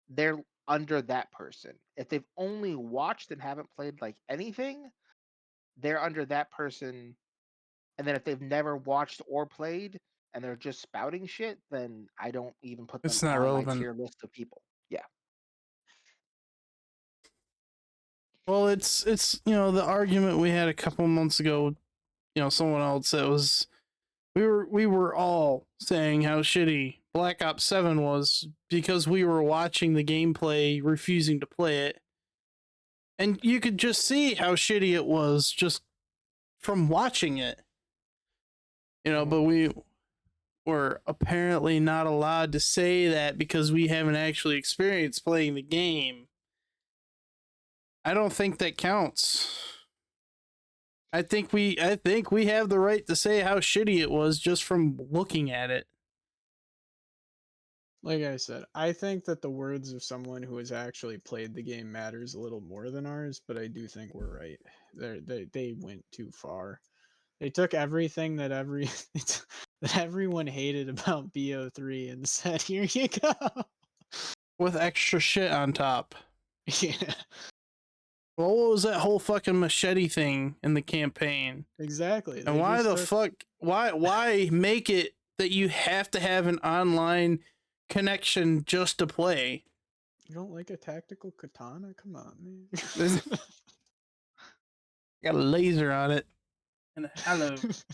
they're under that person. If they've only watched and haven't played like anything, they're under that person. And then if they've never watched or played and they're just spouting shit, then I don't even put them it's not on my relevant. tier list of people. Yeah. Well, it's the argument we had a couple months ago. Someone else that was we were all saying how shitty Black Ops 7 was because we were watching the gameplay, refusing to play it. And you could just see how shitty it was just from watching it. But we were apparently not allowed to say that because we haven't actually experienced playing the game. I don't think that counts. I think we have the right to say how shitty it was just from looking at it. Like I said, I think that the words of someone who has actually played the game matters a little more than ours, but I do think we're right. They went too far. They took everything that that everyone hated about BO3 and said, "Here you go." with extra shit on top. Yeah, Well, what was that whole fucking machete thing in the campaign? exactly. And why the fuck? Why make it that you have to have an online connection just to play? You don't like a tactical katana? Come on, man. Got a laser on it and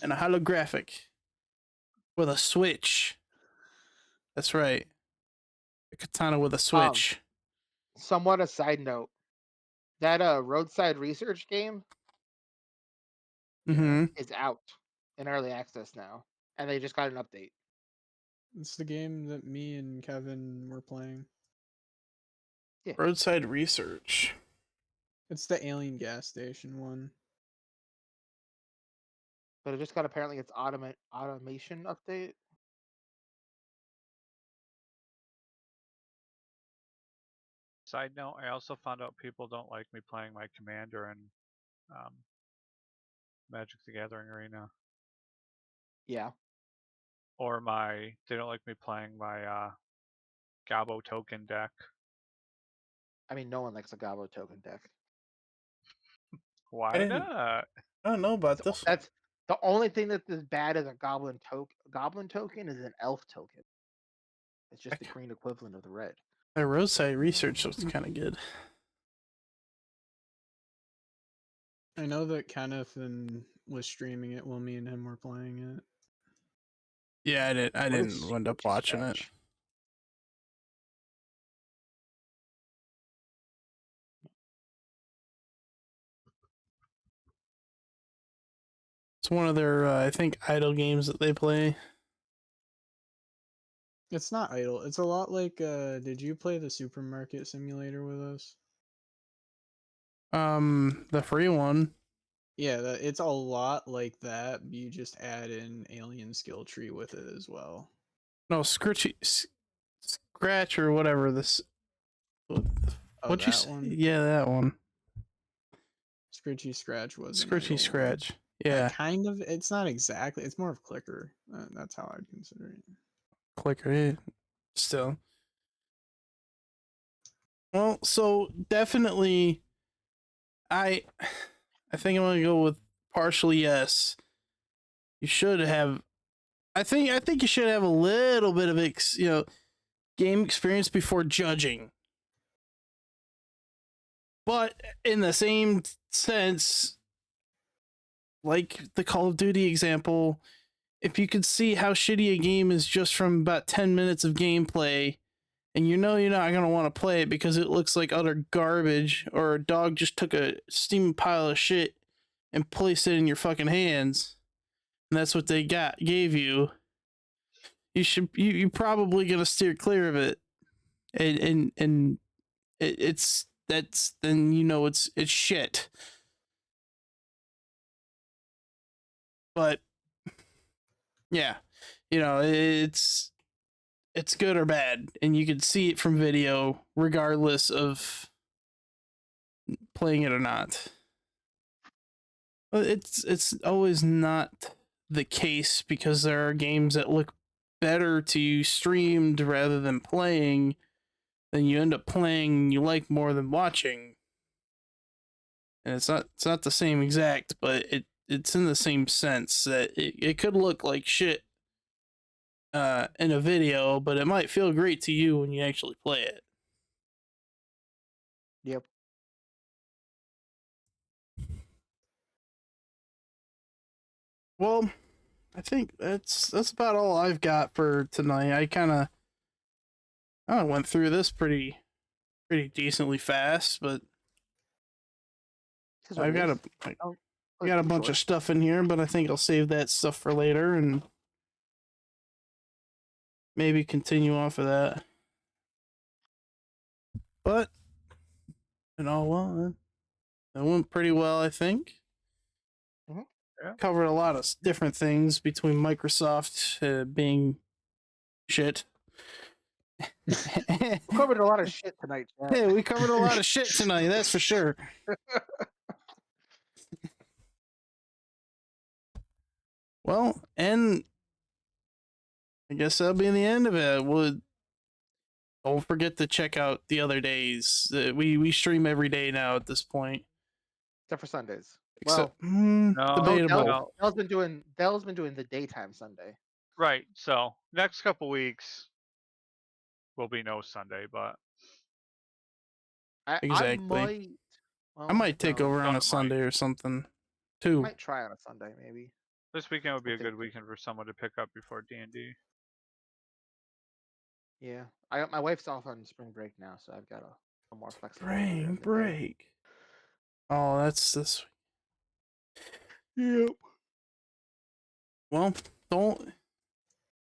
and a holographic with a switch. That's right, a katana with a switch. Somewhat a side note. That roadside research game Mm-hmm. is out in early access now, and they just got an update. It's the game that me and Kevin were playing. Roadside research. It's the alien gas station one. But it just got apparently its automation update. Side note: I also found out people don't like me playing my commander in Magic the Gathering Arena, Yeah, or they don't like me playing my Gabo token deck. I mean, no one likes a Gabo token deck. Why not? I don't know about this. That's the only thing that's as bad as a Goblin token. Goblin token is an Elf token. It's just the green equivalent of the red. That roadside research was kind of good. I know that Kenneth was streaming it while me and him were playing it. Yeah, I What didn't is end up watching it. Scratch? It's one of their, I think, idle games that they play. It's not idle. It's a lot like, did you play the supermarket simulator with us? The free one. Yeah, it's a lot like that, but you just add in alien skill tree with it as well. No, Scratch or whatever this. What'd you say? One? Yeah, that one. Scritchy Scratch was an Scritchy idle Scratch. one. Yeah. Kind of. It's not exactly. It's more of clicker. That's how I'd consider it. Clicker. Yeah. Still. Well, so definitely, I think I'm gonna go with partially yes. You should have. I think you should have a little bit of game experience before judging. But in the same sense, like the Call of Duty example, if you could see how shitty a game is just from about 10 minutes of gameplay, and you know you're not going to want to play it because it looks like utter garbage, or a dog just took a steaming pile of shit and placed it in your fucking hands, and that's what they gave you, you're probably going to steer clear of it. And then you know it's shit. But yeah, it's good or bad, and you can see it from video regardless of playing it or not. But it's always not the case, because there are games that look better to you streamed rather than playing, then you end up playing you like more than watching. And it's not the same exact, but it's in the same sense that it could look like shit in a video, but it might feel great to you when you actually play it. Yep. Well, I think that's about all I've got for tonight. I went through this pretty decently fast, but I've got a bunch of stuff in here, but I think I'll save that stuff for later and maybe continue off of that. But well, it went pretty well, I think. Mm-hmm. Yeah. Covered a lot of different things between Microsoft being shit. We covered a lot of shit tonight, Chad. Yeah, we covered a lot of shit tonight, that's for sure. Well, and I guess that'll be the end of it. Don't forget to check out the other days. We stream every day now at this point, except for Sundays. except No, debatable. no. Dell's been doing the daytime Sunday. Right. So next couple weeks will be no Sunday, but I Exactly. might. I might take no, over on Don't a Sunday or something too. might try on a Sunday maybe. this weekend would be a good Okay. weekend for someone to pick up before D&D. Yeah, my wife's off on spring break now, so I've got a more flexibility Spring during the day. break. Oh, that's this. Yep. Well, don't.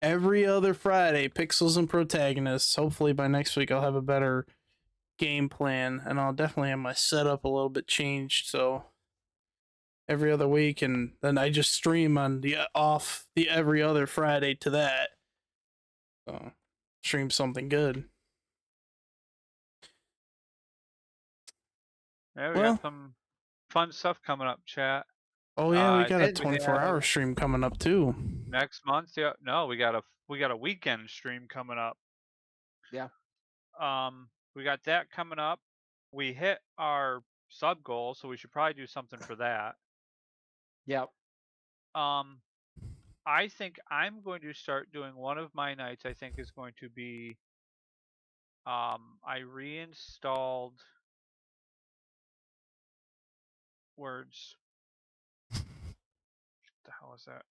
Every other Friday, Pixels and Protagonists. Hopefully by next week I'll have a better game plan, and I'll definitely have my setup a little bit changed. So every other week, and then I just stream on the every other Friday to that. So stream something good. Yeah, we Well- got some fun stuff coming up, chat. Oh yeah, we I got a think we 24-hour have stream coming up too. next month. Yeah, no, we got a weekend stream coming up. Yeah. We got that coming up. We hit our sub goal, so we should probably do something for that. Yep. I think I'm going to start doing one of my nights. I think is going to be I reinstalled words. What the hell is that?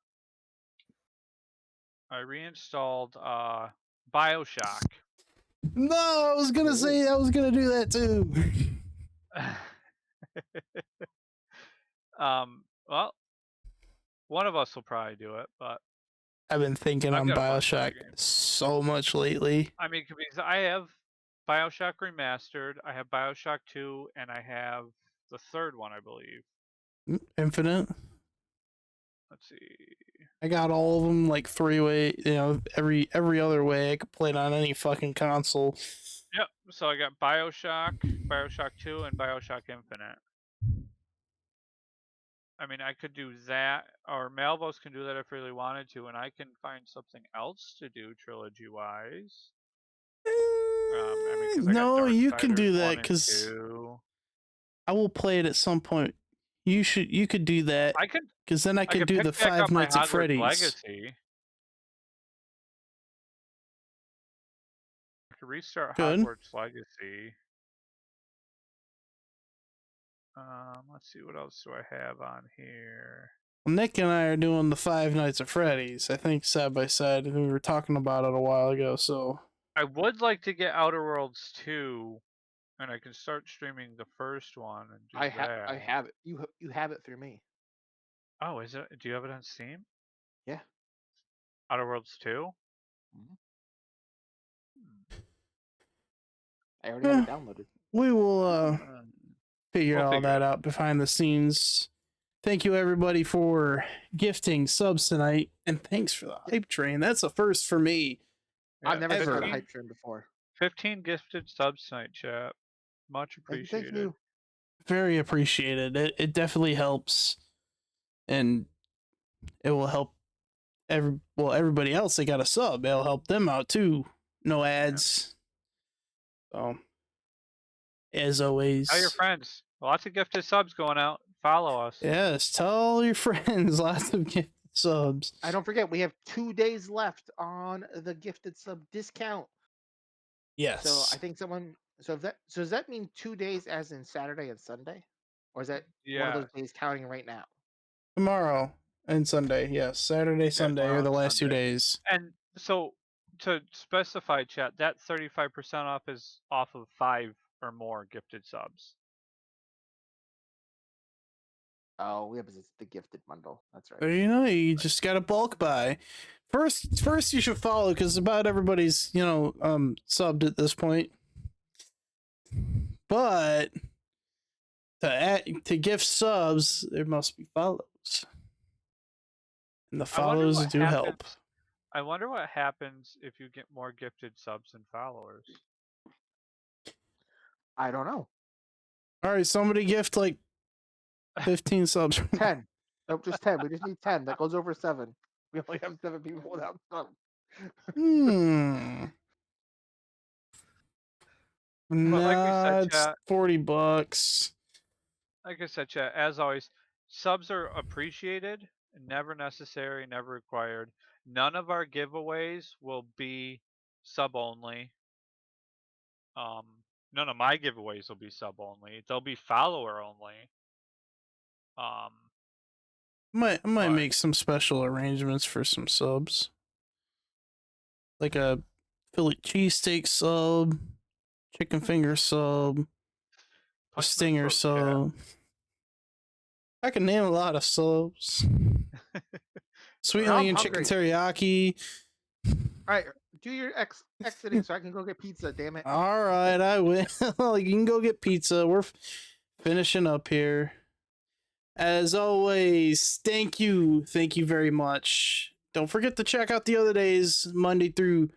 I reinstalled BioShock. No, I was gonna say I was gonna do that too. Well, one of us will probably do it, but I've been thinking I've on got a bunch of other BioShock games. so much lately. I mean, because I have BioShock Remastered, I have BioShock 2, and I have the third one, I believe. Infinite. Let's see. I got all of them like 3-way. You know, every other way I could play it on any fucking console. Yep. So I got BioShock, BioShock 2, and BioShock Infinite. I mean, I could do that, or Malvos can do that if I really wanted to, and I can find something else to do trilogy-wise. I mean, 'cause I got No, you can Darksiders do 1 that and because 2. I will play it at some point. You could do that I could because then I I can could do pick the back Five up my Nights at Hogwarts Freddy's. Legacy. I could restart Good. Hogwarts Legacy. Let's see, what else do I have on here? Well, Nick and I are doing the Five Nights at Freddy's. I think side by side, and we were talking about it a while ago. So I would like to get Outer Worlds 2, and I can start streaming the first one and do that. I have it. You have it through me. Oh, is it? Do you have it on Steam? Yeah. Outer Worlds 2? Mhm. I already have it downloaded. we will figure We'll all figure that it out behind the scenes. Thank you everybody for gifting subs tonight, and thanks for the hype train. That's a first for me. Yeah, I've never ever. started a hype train before. 15 gifted subs tonight, chat. Much appreciated. Thank you. Very appreciated. It definitely helps, and it will help everybody else that got a sub. It'll help them out too. No ads. So as always, Tell your friends. Lots of gifted subs going out. Follow us. yes, tell all your friends. Lots of gifted subs. I don't forget we have 2 days left on the gifted sub discount. Yes. So I think someone. So does that mean 2 days, as in Saturday and Sunday, or is that one of Yeah. those days counting right now? Tomorrow and Sunday. Yes, Saturday, Sunday tomorrow are the and last 2 Sunday. days. And so to specify, chat, that 35% off is off of 5 or more gifted subs. Oh, we have the gifted bundle. That's right. So, you know, you just got to bulk buy. First you should follow, because about everybody's subbed at this point. But to gift subs, there must be follows, and the follows do help. I wonder what happens if you get more gifted subs and followers. I don't know. All right, somebody gift like 15 subs. 10. Nope, just 10. We just need 10. That goes over 7. We only have 7 people without subs. like we Nah, said, it's chat. $40. Like I said, chat. As always, subs are appreciated, never necessary, never required. None of our giveaways will be sub only. Um, None of my giveaways will be sub only. They'll be follower only. Um, I might but make some special arrangements for some subs, like a Philly cheesesteak sub, chicken finger sub, a punch him in the stinger throat, chat. sub. I can name a lot of subs. Sweet Now I'm onion chicken hungry. teriyaki. All right, do your exiting so I can go get pizza. Damn it. All right, I will. You can go get pizza. We're finishing up here. As always, thank you very much. Don't forget to check out the other days, Monday through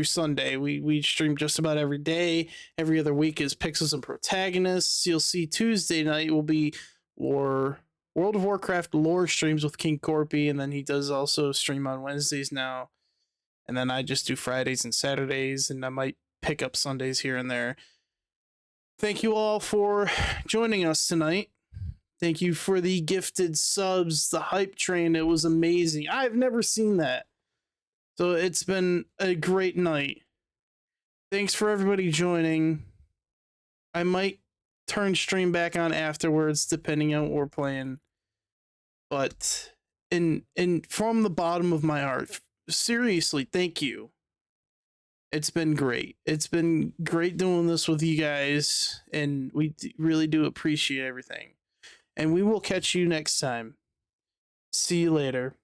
Sunday. We stream just about every day. Every other week is Pixels and Protagonists. You'll see Tuesday night will be World of Warcraft lore streams with King Corpy, and then he does also stream on Wednesdays now. And then I just do Fridays and Saturdays, and I might pick up Sundays here and there. Thank you all for joining us tonight. Thank you for the gifted subs, the hype train. It was amazing. I've never seen that. So it's been a great night. Thanks for everybody joining. I might turn stream back on afterwards, depending on what we're playing. But in from the bottom of my heart, seriously, thank you. It's been great. It's been great doing this with you guys, and we really do appreciate everything. And we will catch you next time. See you later.